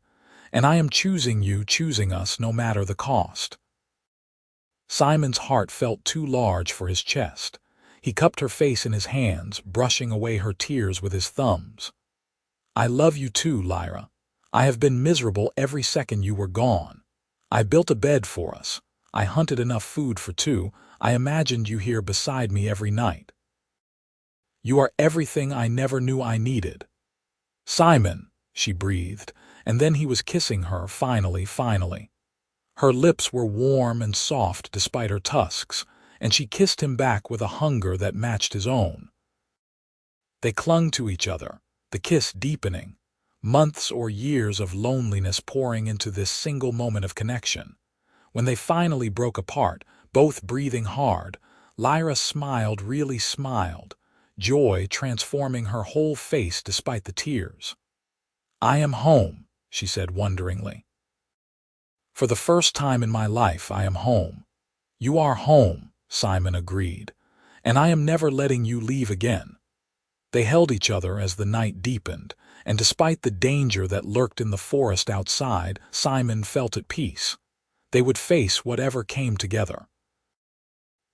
And I am choosing you, choosing us, no matter the cost." Simon's heart felt too large for his chest. He cupped her face in his hands, brushing away her tears with his thumbs. "I love you too, Lyra. I have been miserable every second you were gone. I built a bed for us. I hunted enough food for 2. I imagined you here beside me every night. You are everything I never knew I needed." "Simon," she breathed, and then he was kissing her, finally. Her lips were warm and soft despite her tusks, and she kissed him back with a hunger that matched his own. They clung to each other, the kiss deepening, months or years of loneliness pouring into this single moment of connection. When they finally broke apart, both breathing hard, Lyra smiled, really smiled, joy transforming her whole face despite the tears. "I am home," she said wonderingly. "For the first time in my life, I am home." "You are home," Simon agreed, "and I am never letting you leave again." They held each other as the night deepened, and despite the danger that lurked in the forest outside, Simon felt at peace. They would face whatever came together.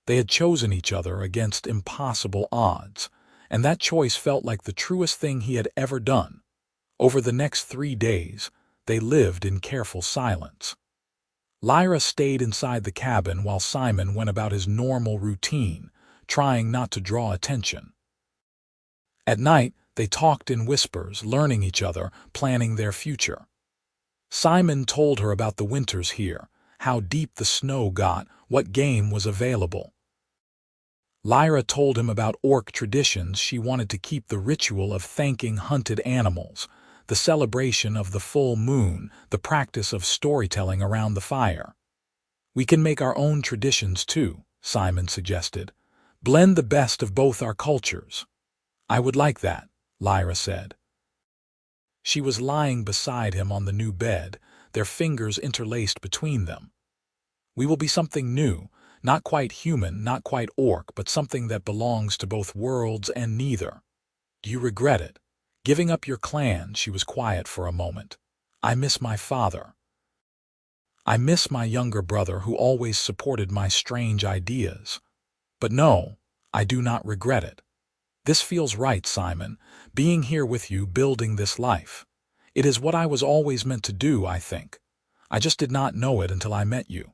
They had chosen each other against impossible odds, and that choice felt like the truest thing he had ever done. Over the next 3 days, they lived in careful silence. Lyra stayed inside the cabin while Simon went about his normal routine, trying not to draw attention. At night, they talked in whispers, learning each other, planning their future. Simon told her about the winters here, how deep the snow got, what game was available. Lyra told him about orc traditions. She wanted to keep the ritual of thanking hunted animals, the celebration of the full moon, the practice of storytelling around the fire. "We can make our own traditions too," Simon suggested. "Blend the best of both our cultures." "I would like that," Lyra said. She was lying beside him on the new bed, their fingers interlaced between them. "We will be something new, not quite human, not quite orc, but something that belongs to both worlds and neither. Do you regret it? Giving up your clan?" She was quiet for a moment. "I miss my father. I miss my younger brother who always supported my strange ideas. But no, I do not regret it. This feels right, Simon, being here with you, building this life. It is what I was always meant to do, I think. I just did not know it until I met you."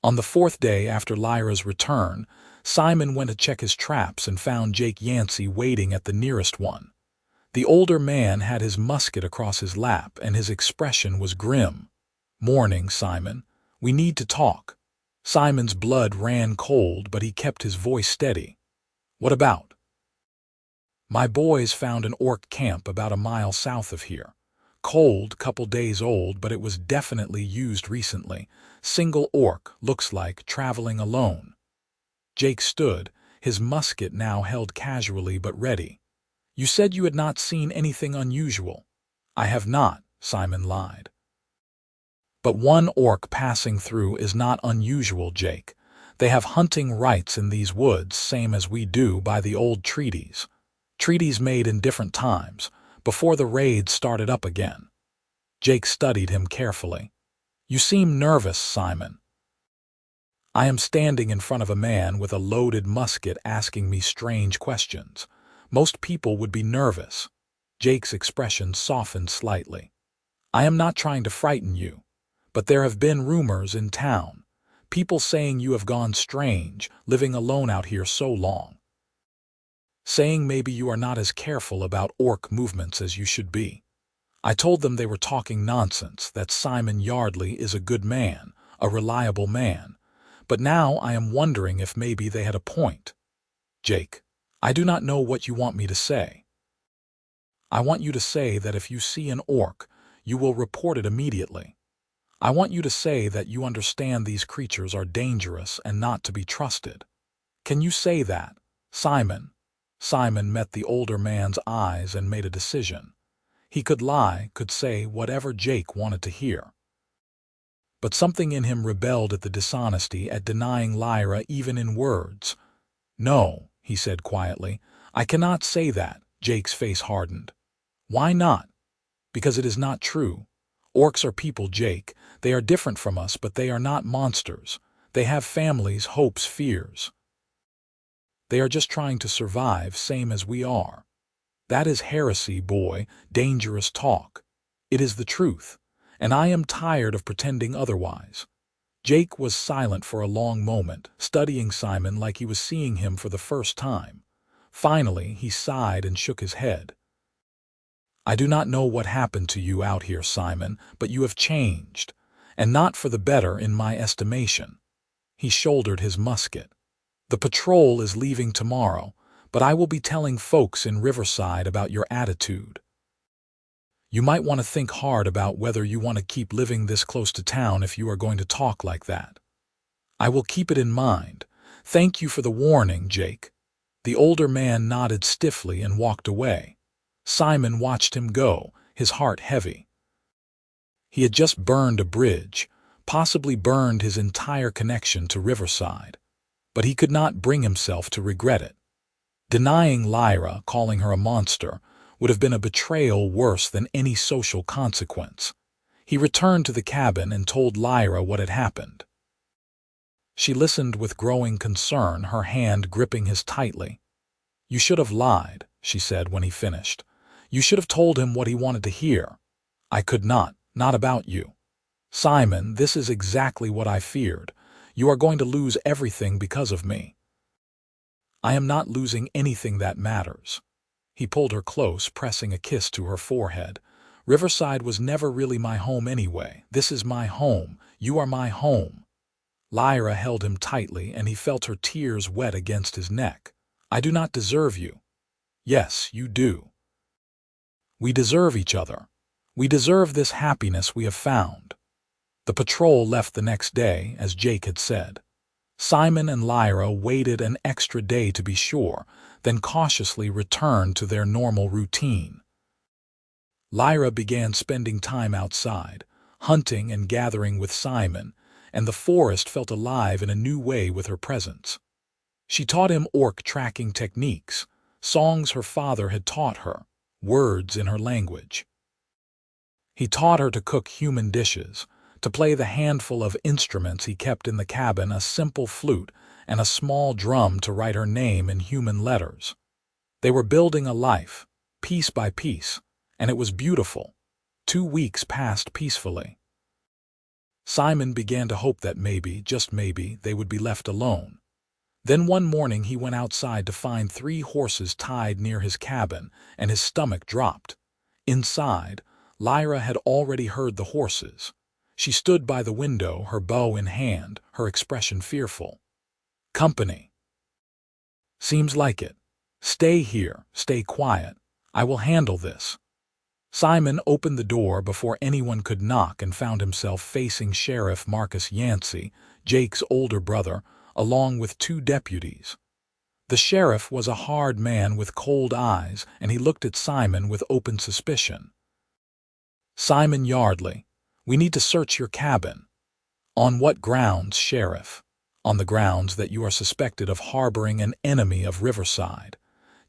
On the 4th day after Lyra's return, Simon went to check his traps and found Jake Yancey waiting at the nearest one. The older man had his musket across his lap, and his expression was grim. "Morning, Simon. We need to talk." Simon's blood ran cold, but he kept his voice steady. "What about?" "My boys found an orc camp about a mile south of here. Cold, couple days old, but it was definitely used recently. Single orc, looks like, traveling alone." Jake stood, his musket now held casually but ready. "You said you had not seen anything unusual." "I have not," Simon lied. "But one orc passing through is not unusual, Jake. They have hunting rights in these woods, same as we do by the old treaties. Treaties made in different times, before the raids started up again." Jake studied him carefully. "You seem nervous, Simon." "I am standing in front of a man with a loaded musket asking me strange questions. Most people would be nervous." Jake's expression softened slightly. "I am not trying to frighten you, but there have been rumors in town. People saying you have gone strange, living alone out here so long. Saying maybe you are not as careful about orc movements as you should be." I told them they were talking nonsense, that Simon Yardley is a good man, a reliable man. But now I am wondering if maybe they had a point. "Jake, I do not know what you want me to say." "I want you to say that if you see an orc, you will report it immediately. I want you to say that you understand these creatures are dangerous and not to be trusted. Can you say that, Simon?" Simon met the older man's eyes and made a decision. He could lie, could say whatever Jake wanted to hear. But something in him rebelled at the dishonesty, at denying Lyra even in words. "No," he said quietly, "I cannot say that." Jake's face hardened. "Why not?" "Because it is not true. Orcs are people, Jake. They are different from us, but they are not monsters. They have families, hopes, fears. They are just trying to survive, same as we are. That is heresy, boy, dangerous talk. It is the truth, and I am tired of pretending otherwise." Jake was silent for a long moment, studying Simon like he was seeing him for the first time. Finally, he sighed and shook his head. "I do not know what happened to you out here, Simon, but you have changed, and not for the better in my estimation." He shouldered his musket. "The patrol is leaving tomorrow, but I will be telling folks in Riverside about your attitude. You might want to think hard about whether you want to keep living this close to town if you are going to talk like that." "I will keep it in mind. Thank you for the warning, Jake." The older man nodded stiffly and walked away. Simon watched him go, his heart heavy. He had just burned a bridge, possibly burned his entire connection to Riverside, but he could not bring himself to regret it. Denying Lyra, calling her a monster, would have been a betrayal worse than any social consequence. He returned to the cabin and told Lyra what had happened. She listened with growing concern, her hand gripping his tightly. "You should have lied," she said when he finished. "You should have told him what he wanted to hear." "I could not about you." "Simon, this is exactly what I feared. You are going to lose everything because of me." "I am not losing anything that matters." He pulled her close, pressing a kiss to her forehead. "Riverside was never really my home anyway. This is my home. You are my home." Lyra held him tightly, and he felt her tears wet against his neck. "I do not deserve you." "Yes, you do. We deserve each other. We deserve this happiness we have found." The patrol left the next day, as Jake had said. Simon and Lyra waited an extra day to be sure, then cautiously returned to their normal routine. Lyra began spending time outside, hunting and gathering with Simon, and the forest felt alive in a new way with her presence. She taught him orc tracking techniques, songs her father had taught her, words in her language. He taught her to cook human dishes, to play the handful of instruments he kept in the cabin, a simple flute and a small drum to write her name in human letters. They were building a life, piece by piece, and it was beautiful. 2 weeks passed peacefully. Simon began to hope that maybe, just maybe, they would be left alone. Then one morning he went outside to find 3 horses tied near his cabin, and his stomach dropped. Inside, Lyra had already heard the horses. She stood by the window, her bow in hand, her expression fearful. "Company." "Seems like it. Stay here, stay quiet. I will handle this." Simon opened the door before anyone could knock and found himself facing Sheriff Marcus Yancey, Jake's older brother, along with 2 deputies. The sheriff was a hard man with cold eyes, and he looked at Simon with open suspicion. "Simon Yardley, we need to search your cabin." "On what grounds, Sheriff?" "On the grounds that you are suspected of harboring an enemy of Riverside.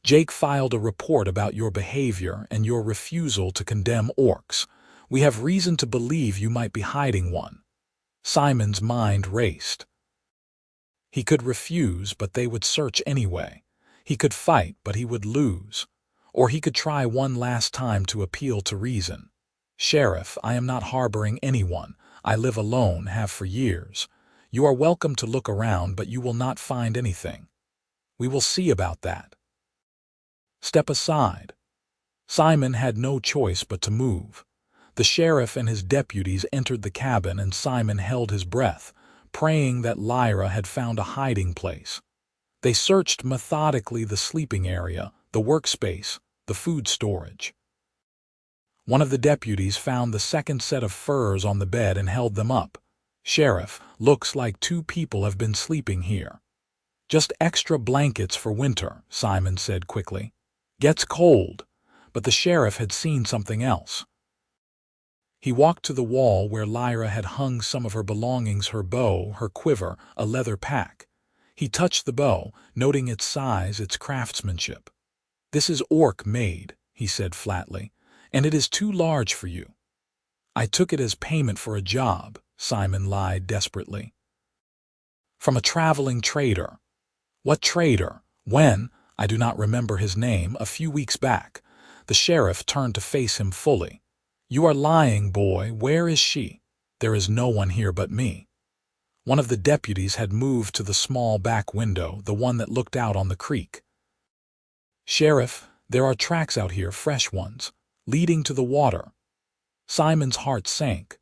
Jake filed a report about your behavior and your refusal to condemn orcs. We have reason to believe you might be hiding one." Simon's mind raced. He could refuse, but they would search anyway. He could fight, but he would lose. Or he could try one last time to appeal to reason. "Sheriff, I am not harboring anyone. I live alone, have for years. You are welcome to look around, but you will not find anything." "We will see about that." "Step aside." Simon had no choice but to move. The sheriff and his deputies entered the cabin, and Simon held his breath, praying that Lyra had found a hiding place. They searched methodically the sleeping area, the workspace, the food storage. One of the deputies found the 2nd set of furs on the bed and held them up. "Sheriff, looks like 2 people have been sleeping here." "Just extra blankets for winter," Simon said quickly. "Gets cold." But the sheriff had seen something else. He walked to the wall where Lyra had hung some of her belongings, her bow, her quiver, a leather pack. He touched the bow, noting its size, its craftsmanship. "This is orc made," he said flatly, "and it is too large for you." "I took it as payment for a job," Simon lied desperately. "From a traveling trader." "What trader? When?" "I do not remember his name. A few weeks back." The sheriff turned to face him fully. "You are lying, boy. Where is she?" "There is no one here but me." One of the deputies had moved to the small back window, the one that looked out on the creek. "Sheriff, there are tracks out here, fresh ones, leading to the water." Simon's heart sank.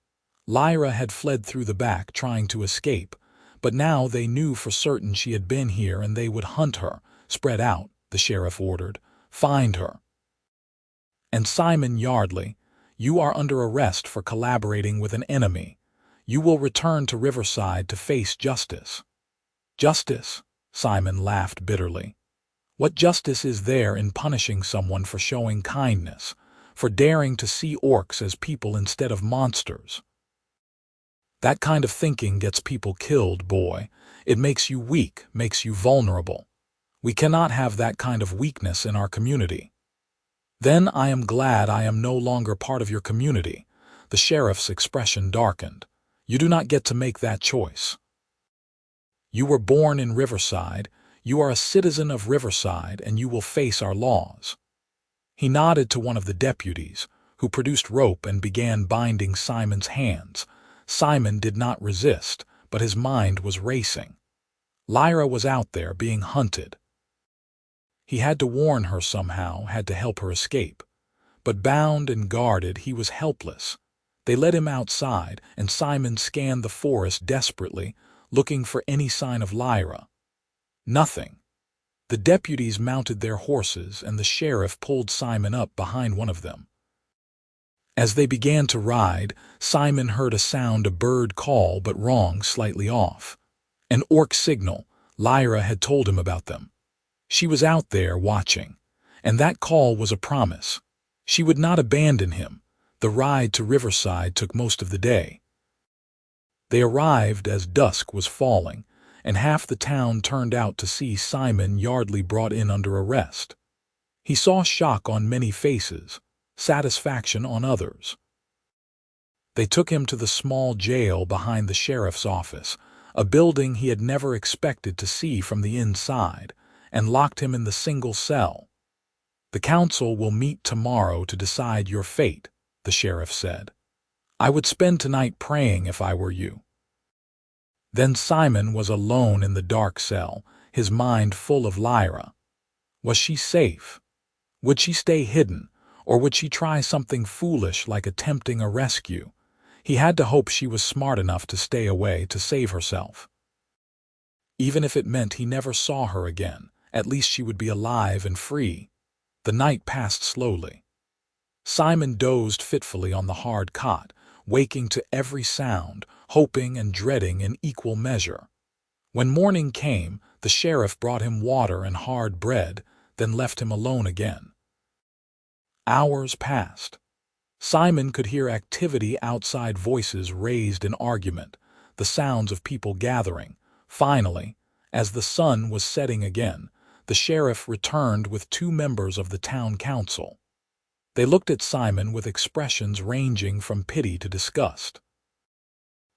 Lyra had fled through the back, trying to escape, but now they knew for certain she had been here, and they would hunt her. "Spread out," the sheriff ordered. "Find her." "And Simon Yardley, you are under arrest for collaborating with an enemy. You will return to Riverside to face justice." "Justice?" Simon laughed bitterly. "What justice is there in punishing someone for showing kindness, for daring to see orcs as people instead of monsters? That kind of thinking gets people killed, boy. It makes you weak, makes you vulnerable. We cannot have that kind of weakness in our community." "Then I am glad I am no longer part of your community." The sheriff's expression darkened. You do not get to make that choice. You were born in Riverside, you are a citizen of Riverside, and you will face our laws. He nodded to one of the deputies, who produced rope and began binding Simon's hands. Simon did not resist, but his mind was racing. Lyra was out there being hunted. He had to warn her somehow, had to help her escape. But bound and guarded, he was helpless. They led him outside, and Simon scanned the forest desperately, looking for any sign of Lyra. Nothing. The deputies mounted their horses, and the sheriff pulled Simon up behind one of them. As they began to ride, Simon heard a sound, a bird call, but wrong, slightly off. An orc signal. Lyra had told him about them. She was out there watching, and that call was a promise. She would not abandon him. The ride to Riverside took most of the day. They arrived as dusk was falling, and half the town turned out to see Simon Yardley brought in under arrest. He saw shock on many faces, satisfaction on others. They took him to the small jail behind the sheriff's office, a building he had never expected to see from the inside, and locked him in the single cell. The council will meet tomorrow to decide your fate, the sheriff said. I would spend tonight praying if I were you. Then Simon was alone in the dark cell, his mind full of Lyra. Was she safe? Would she stay hidden, or would she try something foolish like attempting a rescue? He had to hope she was smart enough to stay away to save herself. Even if it meant he never saw her again, at least she would be alive and free. The night passed slowly. Simon dozed fitfully on the hard cot, waking to every sound, hoping and dreading in equal measure. When morning came, the sheriff brought him water and hard bread, then left him alone again. Hours passed. Simon could hear activity outside, voices raised in argument, the sounds of people gathering. Finally, as the sun was setting again, the sheriff returned with 2 members of the town council. They looked at Simon with expressions ranging from pity to disgust.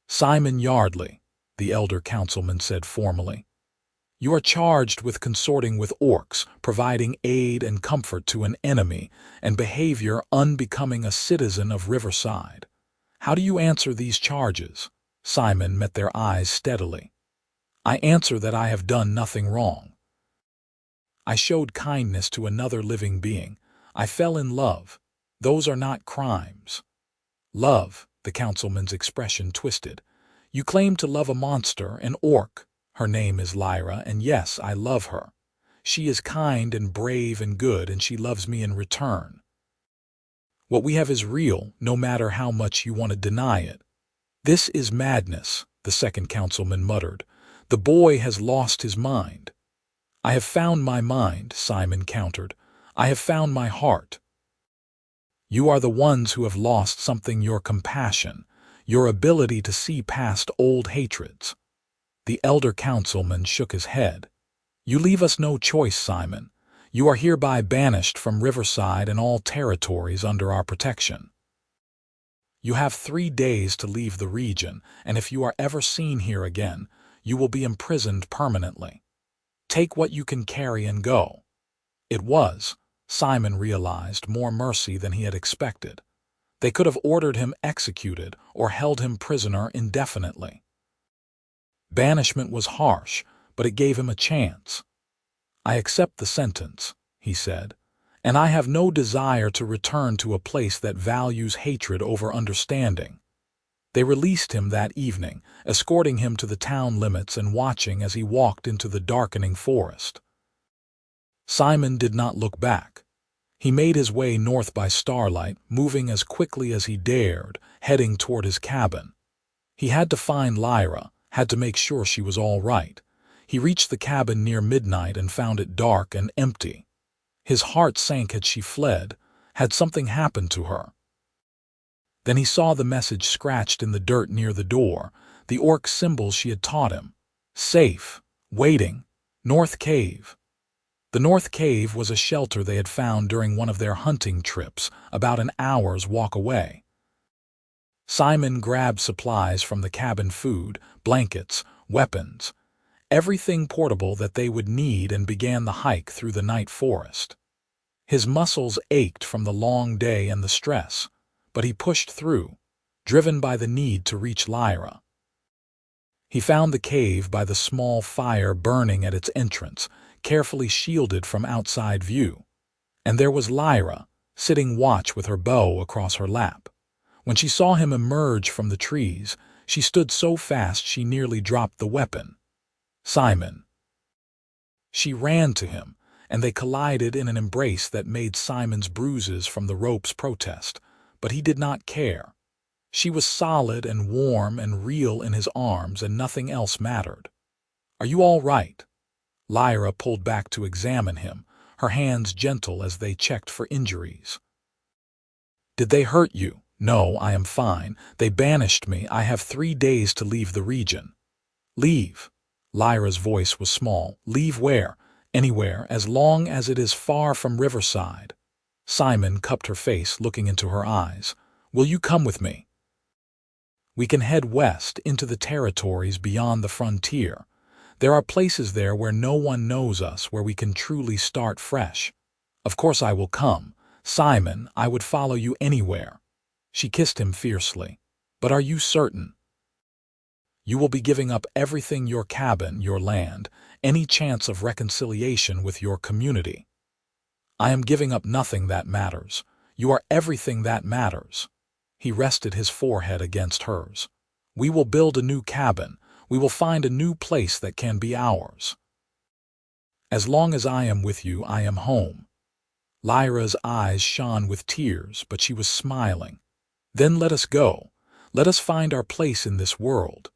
Simon Yardley, the elder councilman said formally, you are charged with consorting with orcs, providing aid and comfort to an enemy, and behavior unbecoming a citizen of Riverside. How do you answer these charges? Simon met their eyes steadily. I answer that I have done nothing wrong. I showed kindness to another living being. I fell in love. Those are not crimes. Love, the councilman's expression twisted. You claim to love a monster, an orc. Her name is Lyra, and yes, I love her. She is kind and brave and good, and she loves me in return. What we have is real, no matter how much you want to deny it. This is madness, the second councilman muttered. The boy has lost his mind. I have found my mind, Simon countered. I have found my heart. You are the ones who have lost something, your compassion, your ability to see past old hatreds. The elder councilman shook his head. You leave us no choice, Simon. You are hereby banished from Riverside and all territories under our protection. You have 3 days to leave the region, and if you are ever seen here again, you will be imprisoned permanently. Take what you can carry and go. It was, Simon realized, more mercy than he had expected. They could have ordered him executed or held him prisoner indefinitely. Banishment was harsh, but it gave him a chance. I accept the sentence, he said, and I have no desire to return to a place that values hatred over understanding. They released him that evening, escorting him to the town limits and watching as he walked into the darkening forest. Simon did not look back. He made his way north by starlight, moving as quickly as he dared, heading toward his cabin. He had to find Lyra, had to make sure she was all right. He reached the cabin near midnight and found it dark and empty. His heart sank. Had she fled? Had something happened to her? Then he saw the message scratched in the dirt near the door, the orc symbols she had taught him. Safe, waiting, North Cave. The North Cave was a shelter they had found during one of their hunting trips, about an hour's walk away. Simon grabbed supplies from the cabin: food, blankets, weapons, everything portable that they would need, and began the hike through the night forest. His muscles ached from the long day and the stress, but he pushed through, driven by the need to reach Lyra. He found the cave by the small fire burning at its entrance, carefully shielded from outside view. And there was Lyra, sitting watch with her bow across her lap. When she saw him emerge from the trees, she stood so fast she nearly dropped the weapon. "Simon!" She ran to him, and they collided in an embrace that made Simon's bruises from the ropes protest, but he did not care. She was solid and warm and real in his arms, and nothing else mattered. "Are you all right?" Lyra pulled back to examine him, her hands gentle as they checked for injuries. "Did they hurt you?" "No, I am fine. They banished me. I have 3 days to leave the region." "Leave?" Lyra's voice was small. "Leave where?" "Anywhere, as long as it is far from Riverside." Simon cupped her face, looking into her eyes. "Will you come with me?" "We can head west into the territories beyond the frontier. There are places there where no one knows us, where we can truly start fresh." "Of course I will come. Simon, I would follow you anywhere." She kissed him fiercely. "But are you certain? You will be giving up everything: your cabin, your land, any chance of reconciliation with your community." "I am giving up nothing that matters. You are everything that matters." He rested his forehead against hers. "We will build a new cabin. We will find a new place that can be ours. As long as I am with you, I am home." Lyra's eyes shone with tears, but she was smiling. "Then let us go. Let us find our place in this world."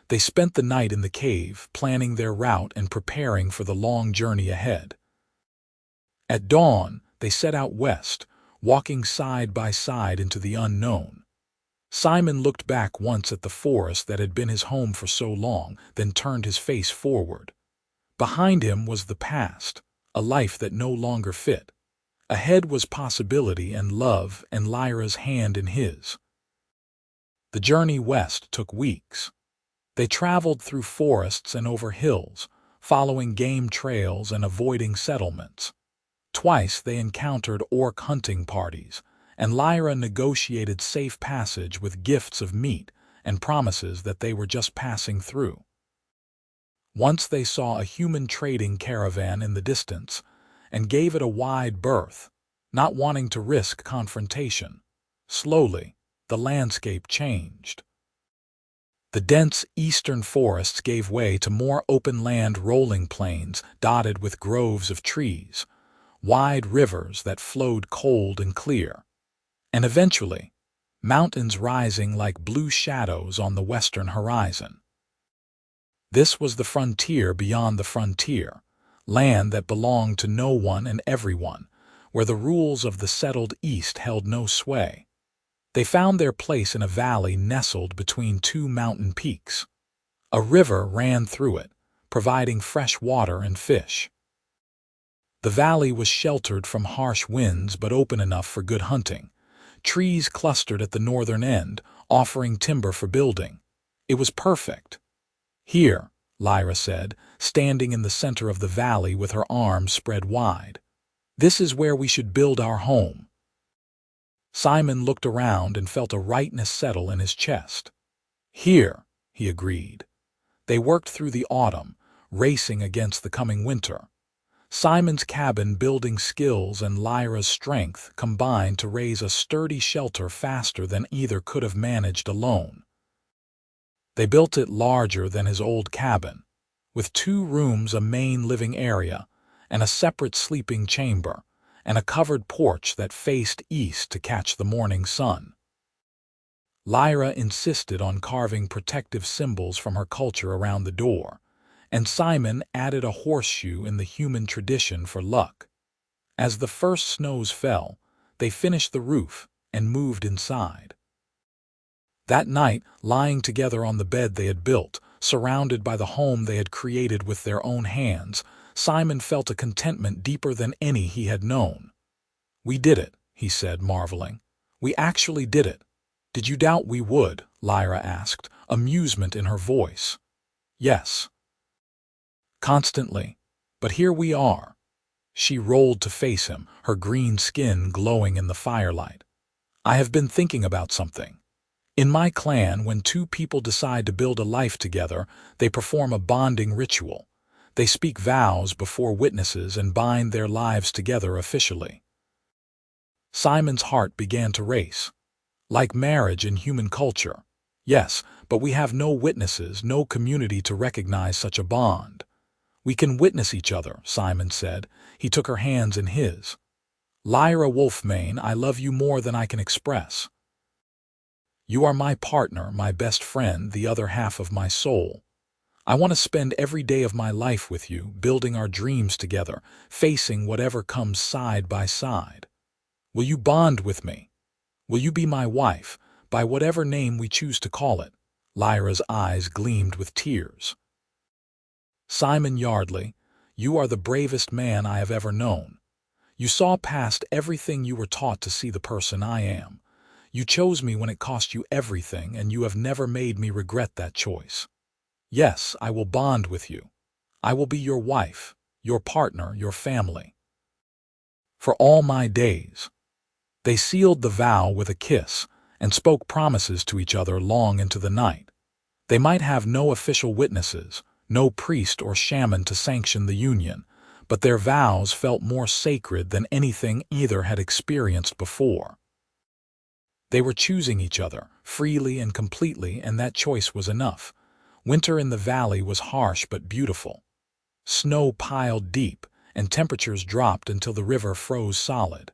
They spent the night in the cave, planning their route and preparing for the long journey ahead. At dawn, they set out west, walking side by side into the unknown. Simon looked back once at the forest that had been his home for so long, then turned his face forward. Behind him was the past, a life that no longer fit. Ahead was possibility and love, and Lyra's hand in his. The journey west took weeks. They traveled through forests and over hills, following game trails and avoiding settlements. Twice they encountered orc hunting parties, and Lyra negotiated safe passage with gifts of meat and promises that they were just passing through. Once they saw a human trading caravan in the distance and gave it a wide berth, not wanting to risk confrontation. Slowly, the landscape changed. The dense eastern forests gave way to more open land, rolling plains dotted with groves of trees, wide rivers that flowed cold and clear, and eventually, mountains rising like blue shadows on the western horizon. This was the frontier beyond the frontier, land that belonged to no one and everyone, where the rules of the settled East held no sway. They found their place in a valley nestled between 2 mountain peaks. A river ran through it, providing fresh water and fish. The valley was sheltered from harsh winds but open enough for good hunting. Trees clustered at the northern end, offering timber for building. It was perfect. "Here," Lyra said, standing in the center of the valley with her arms spread wide. "This is where we should build our home." Simon looked around and felt a rightness settle in his chest. "Here," he agreed. They worked through the autumn, racing against the coming winter. Simon's cabin building skills and Lyra's strength combined to raise a sturdy shelter faster than either could have managed alone. They built it larger than his old cabin, with 2 rooms, a main living area, and a separate sleeping chamber, and a covered porch that faced east to catch the morning sun. Lyra insisted on carving protective symbols from her culture around the door, and Simon added a horseshoe in the human tradition for luck. As the first snows fell, they finished the roof and moved inside. That night, lying together on the bed they had built, surrounded by the home they had created with their own hands, Simon felt a contentment deeper than any he had known. "We did it," he said, marveling. "We actually did it." Did you doubt we would? Lyra asked, amusement in her voice. Yes. Constantly. But here we are. She rolled to face him, her green skin glowing in the firelight. I have been thinking about something. In my clan, when two people decide to build a life together, they perform a bonding ritual. They speak vows before witnesses and bind their lives together officially. Simon's heart began to race. Like marriage in human culture. Yes, but we have no witnesses, no community to recognize such a bond. We can witness each other, Simon said. He took her hands in his. Lyra Wolfmane, I love you more than I can express. You are my partner, my best friend, the other half of my soul. I want to spend every day of my life with you, building our dreams together, facing whatever comes side by side. Will you bond with me? Will you be my wife, by whatever name we choose to call it? Lyra's eyes gleamed with tears. Simon Yardley, you are the bravest man I have ever known. You saw past everything you were taught to see the person I am. You chose me when it cost you everything, and you have never made me regret that choice. Yes, I will bond with you. I will be your wife, your partner, your family. For all my days. They sealed the vow with a kiss and spoke promises to each other long into the night. They might have no official witnesses, no priest or shaman to sanction the union, but their vows felt more sacred than anything either had experienced before. They were choosing each other, freely and completely, and that choice was enough. Winter in the valley was harsh but beautiful. Snow piled deep, and temperatures dropped until the river froze solid.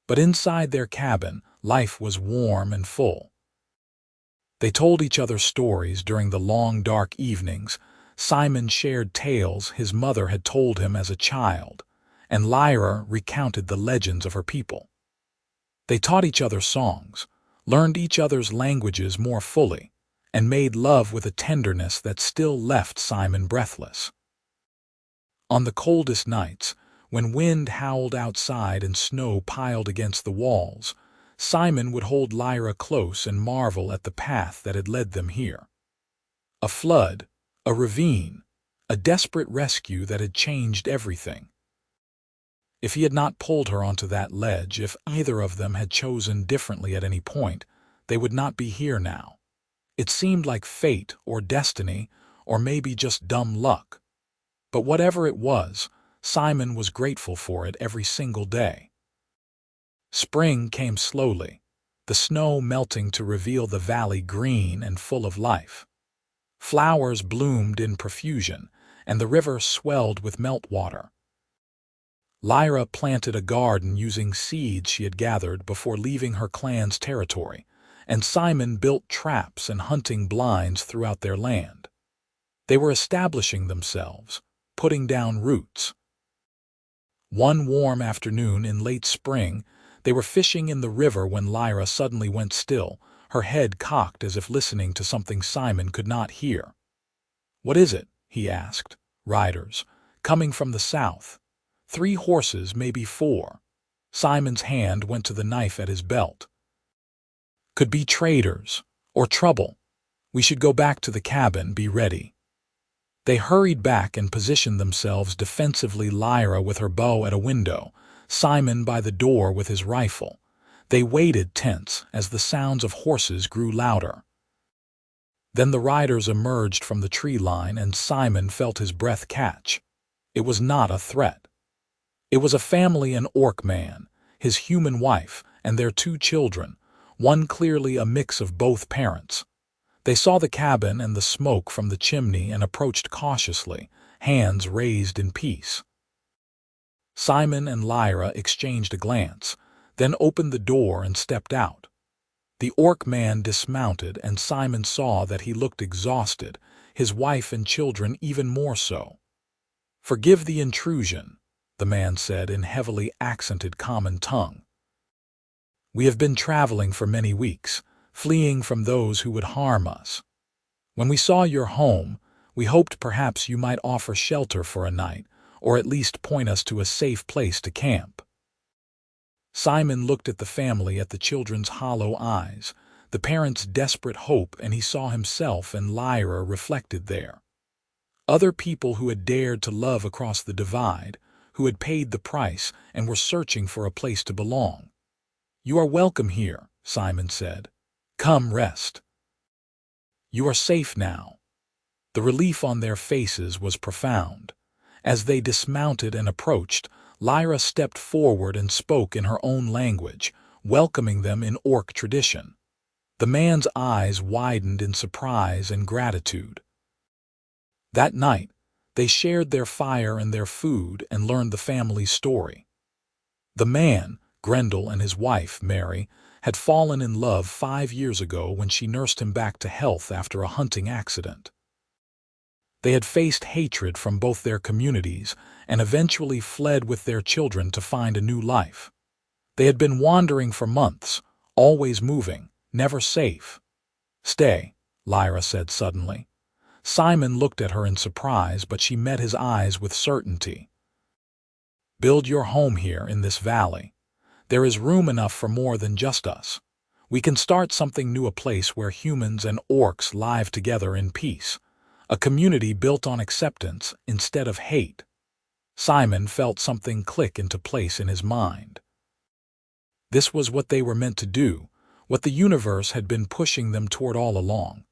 But inside their cabin, life was warm and full. They told each other stories during the long, dark evenings. Simon shared tales his mother had told him as a child, and Lyra recounted the legends of her people. They taught each other songs, learned each other's languages more fully, and made love with a tenderness that still left Simon breathless. On the coldest nights, when wind howled outside and snow piled against the walls, Simon would hold Lyra close and marvel at the path that had led them here. A flood, a ravine, a desperate rescue that had changed everything. If he had not pulled her onto that ledge, if either of them had chosen differently at any point, they would not be here now. It seemed like fate or destiny, or maybe just dumb luck. But whatever it was, Simon was grateful for it every single day. Spring came slowly, the snow melting to reveal the valley green and full of life. Flowers bloomed in profusion, and the river swelled with meltwater. Lyra planted a garden using seeds she had gathered before leaving her clan's territory, and Simon built traps and hunting blinds throughout their land. They were establishing themselves, putting down roots. One warm afternoon in late spring, they were fishing in the river when Lyra suddenly went still, her head cocked as if listening to something Simon could not hear. "What is it?" he asked. "Riders, coming from the south. 3 horses, maybe 4. Simon's hand went to the knife at his belt. "Could be traders, or trouble. We should go back to the cabin, be ready." They hurried back and positioned themselves defensively, Lyra with her bow at a window, Simon by the door with his rifle. They waited tense as the sounds of horses grew louder. Then the riders emerged from the tree line and Simon felt his breath catch. It was not a threat. It was a family, an orc man, his human wife, and their 2 children, one clearly a mix of both parents. They saw the cabin and the smoke from the chimney and approached cautiously, hands raised in peace. Simon and Lyra exchanged a glance, then opened the door and stepped out. The orc man dismounted, and Simon saw that he looked exhausted, his wife and children even more so. "Forgive the intrusion," the man said in heavily accented common tongue. "We have been traveling for many weeks, fleeing from those who would harm us. When we saw your home, we hoped perhaps you might offer shelter for a night, or at least point us to a safe place to camp." Simon looked at the family, at the children's hollow eyes. the parents' desperate hope, and he saw himself and Lyra reflected there. Other people who had dared to love across the divide, who had paid the price and were searching for a place to belong. "You are welcome here," Simon said. "Come rest. You are safe now." The relief on their faces was profound. As they dismounted and approached, Lyra stepped forward and spoke in her own language, welcoming them in orc tradition. The man's eyes widened in surprise and gratitude. That night, they shared their fire and their food and learned the family's story. The man, Grendel, and his wife, Mary, had fallen in love 5 years ago when she nursed him back to health after a hunting accident. They had faced hatred from both their communities and eventually fled with their children to find a new life. They had been wandering for months, always moving, never safe. "Stay," Lyra said suddenly. Simon looked at her in surprise, but she met his eyes with certainty. "Build your home here in this valley. There is room enough for more than just us. We can start something new, a place where humans and orcs live together in peace. A community built on acceptance instead of hate." Simon felt something click into place in his mind. This was what they were meant to do, what the universe had been pushing them toward all along.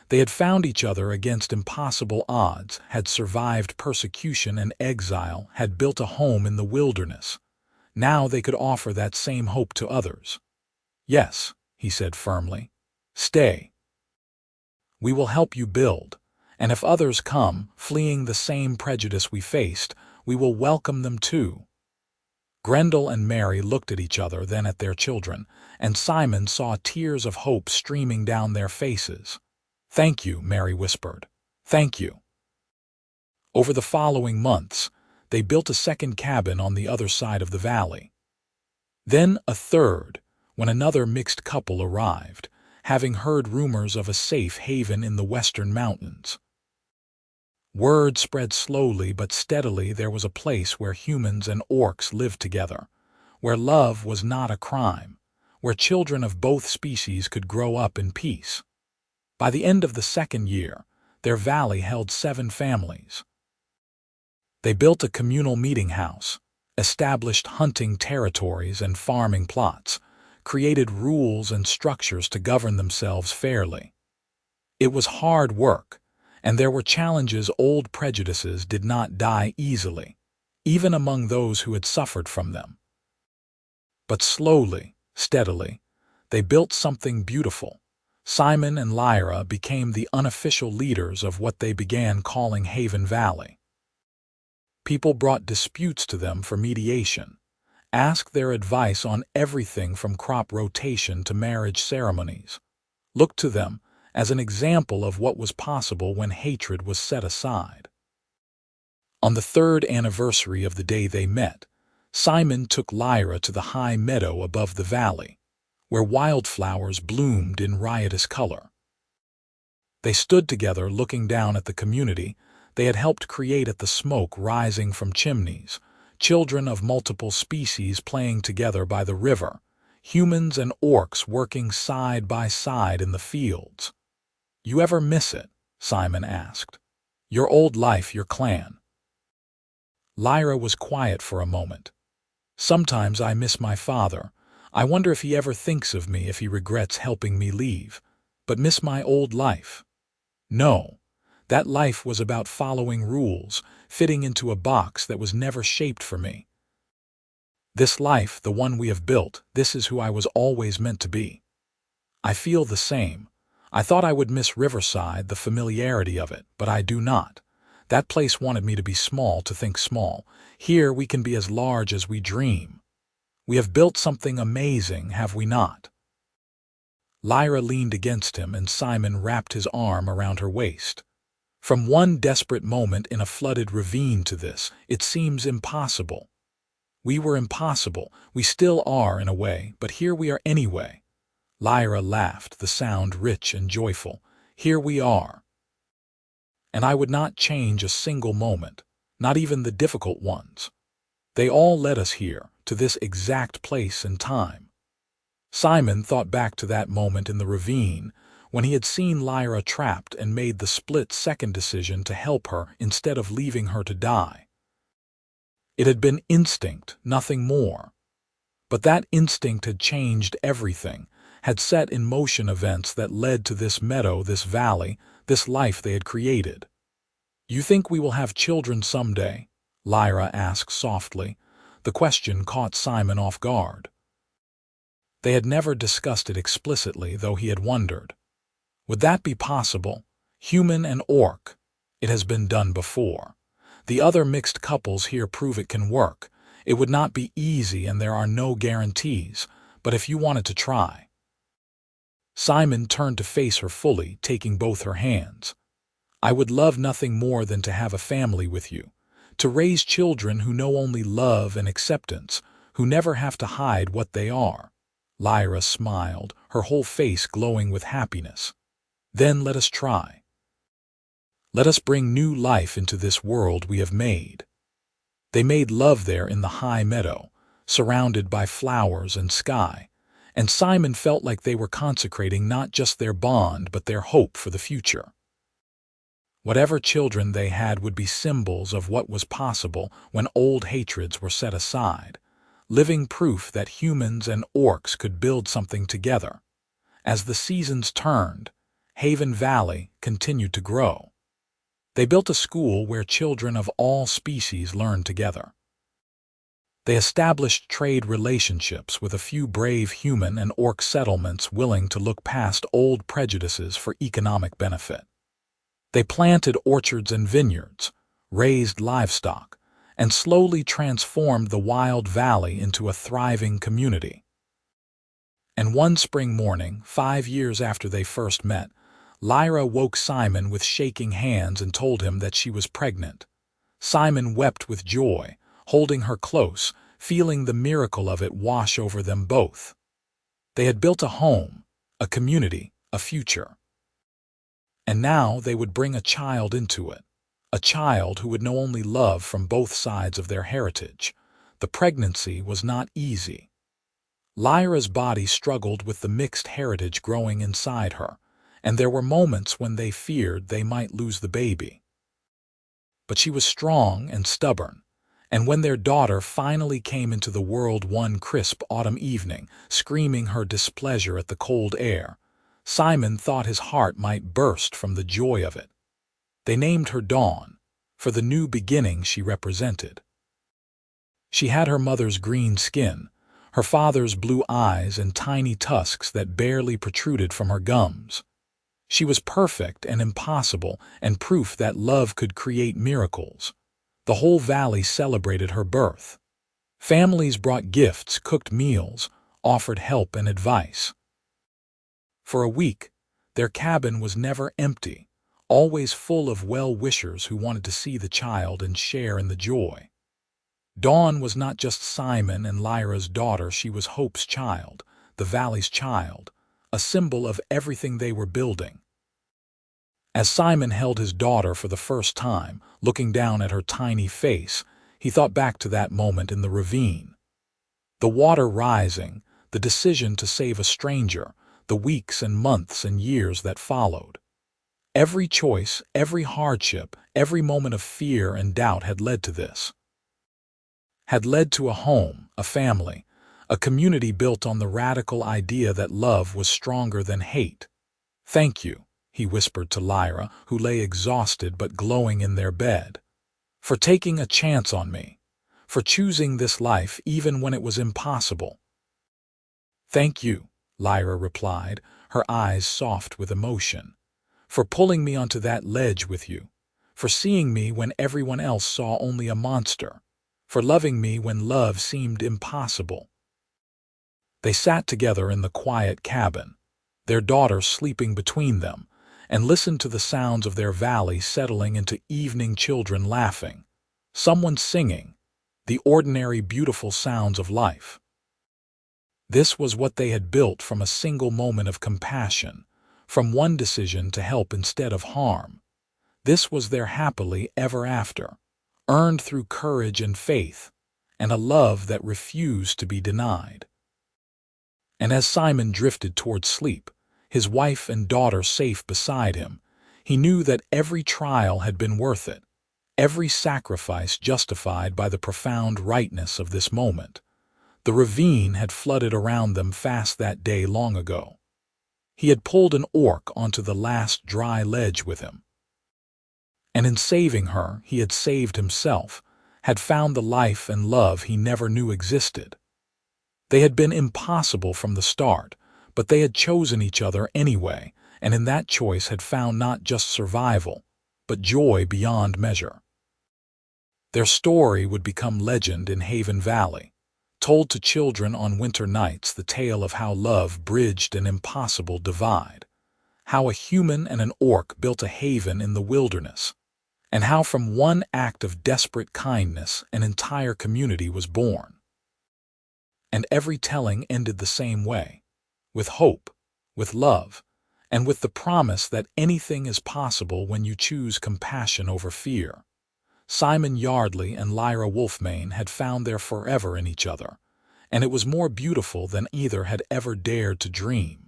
They had found each other against impossible odds, had survived persecution and exile, had built a home in the wilderness. Now they could offer that same hope to others. "Yes," he said firmly. "Stay. We will help you build, and if others come, fleeing the same prejudice we faced, we will welcome them too." Grendel and Mary looked at each other, then at their children, and Simon saw tears of hope streaming down their faces. "Thank you," Mary whispered. "Thank you." Over the following months, they built a second cabin on the other side of the valley. Then a third, when another mixed couple arrived, having heard rumors of a safe haven in the western mountains. Word spread slowly but steadily. There was a place where humans and orcs lived together, where love was not a crime, where children of both species could grow up in peace. By the end of the second year, their valley held 7 families. They built a communal meeting house, established hunting territories and farming plots, created rules and structures to govern themselves fairly. It was hard work, and there were challenges. Old prejudices did not die easily, even among those who had suffered from them. But slowly, steadily, they built something beautiful. Simon and Lyra became the unofficial leaders of what they began calling Haven Valley. People brought disputes to them for mediation, asked their advice on everything from crop rotation to marriage ceremonies, looked to them as an example of what was possible when hatred was set aside. On the 3rd anniversary of the day they met, Simon took Lyra to the high meadow above the valley, where wildflowers bloomed in riotous color. They stood together looking down at the community they had helped create, at the smoke rising from chimneys, children of multiple species playing together by the river, humans and orcs working side by side in the fields. "You ever miss it?" Simon asked. "Your old life, your clan?" Lyra was quiet for a moment. "Sometimes I miss my father. I wonder if he ever thinks of me, if he regrets helping me leave. But miss my old life? No. That life was about following rules, fitting into a box that was never shaped for me. This life, the one we have built, this is who I was always meant to be." "I feel the same. I thought I would miss Riverside, the familiarity of it, but I do not. That place wanted me to be small, to think small. Here we can be as large as we dream. We have built something amazing, have we not?" Lyra leaned against him, and Simon wrapped his arm around her waist. "From one desperate moment in a flooded ravine to this, it seems impossible. We were impossible. We still are in a way, but here we are anyway." Lyra laughed, the sound rich and joyful. "Here we are. And I would not change a single moment, not even the difficult ones. They all led us here, to this exact place and time. Simon thought back to that moment in the ravine when he had seen Lyra trapped and made the split-second decision to help her instead of leaving her to die. It had been instinct, nothing more. But that instinct had changed everything, had set in motion events that led to this meadow, this valley, this life they had created. "You think we will have children someday?" Lyra asked softly. The question caught Simon off guard. They had never discussed it explicitly, though he had wondered. Would that be possible? Human and orc. It has been done before. The other mixed couples here prove it can work. It would not be easy and there are no guarantees, but if you wanted to try. Simon turned to face her fully, taking both her hands. "I would love nothing more than to have a family with you, to raise children who know only love and acceptance, who never have to hide what they are." Lyra smiled, her whole face glowing with happiness. "Then let us try. Let us bring new life into this world we have made." They made love there in the high meadow, surrounded by flowers and sky, and Simon felt like they were consecrating not just their bond but their hope for the future. Whatever children they had would be symbols of what was possible when old hatreds were set aside, living proof that humans and orcs could build something together. As the seasons turned, Haven Valley continued to grow. They built a school where children of all species learned together. They established trade relationships with a few brave human and orc settlements willing to look past old prejudices for economic benefit. They planted orchards and vineyards, raised livestock, and slowly transformed the wild valley into a thriving community. And one spring morning, 5 years after they first met, Lyra woke Simon with shaking hands and told him that she was pregnant. Simon wept with joy, holding her close, feeling the miracle of it wash over them both. They had built a home, a community, a future. And now they would bring a child into it, a child who would know only love from both sides of their heritage. The pregnancy was not easy. Lyra's body struggled with the mixed heritage growing inside her, and there were moments when they feared they might lose the baby. But she was strong and stubborn, and when their daughter finally came into the world one crisp autumn evening, screaming her displeasure at the cold air, Simon thought his heart might burst from the joy of it. They named her Dawn, for the new beginning she represented. She had her mother's green skin, her father's blue eyes and tiny tusks that barely protruded from her gums. She was perfect and impossible and proof that love could create miracles. The whole valley celebrated her birth. Families brought gifts, cooked meals, offered help and advice. For a week, their cabin was never empty, always full of well-wishers who wanted to see the child and share in the joy. Dawn was not just Simon and Lyra's daughter, she was Hope's child, the valley's child, a symbol of everything they were building. As Simon held his daughter for the first time, looking down at her tiny face, he thought back to that moment in the ravine. The water rising, the decision to save a stranger, the weeks and months and years that followed. Every choice, every hardship, every moment of fear and doubt had led to this. Had led to a home, a family, a community built on the radical idea that love was stronger than hate. "Thank you," he whispered to Lyra, who lay exhausted but glowing in their bed, "for taking a chance on me, for choosing this life even when it was impossible." "Thank you," Lyra replied, her eyes soft with emotion, "for pulling me onto that ledge with you, for seeing me when everyone else saw only a monster, for loving me when love seemed impossible." They sat together in the quiet cabin, their daughter sleeping between them, and listened to the sounds of their valley settling into evening, children laughing, someone singing, the ordinary beautiful sounds of life. This was what they had built from a single moment of compassion, from one decision to help instead of harm. This was their happily ever after, earned through courage and faith, and a love that refused to be denied. And as Simon drifted toward sleep, his wife and daughter safe beside him, he knew that every trial had been worth it, every sacrifice justified by the profound rightness of this moment. The ravine had flooded around them fast that day long ago. He had pulled an orc onto the last dry ledge with him. And in saving her, he had saved himself, had found the life and love he never knew existed. They had been impossible from the start, but they had chosen each other anyway, and in that choice had found not just survival, but joy beyond measure. Their story would become legend in Haven Valley, told to children on winter nights, the tale of how love bridged an impossible divide, how a human and an orc built a haven in the wilderness, and how from one act of desperate kindness an entire community was born. And every telling ended the same way, with hope, with love, and with the promise that anything is possible when you choose compassion over fear. Simon Yardley and Lyra Wolfmane had found their forever in each other, and it was more beautiful than either had ever dared to dream.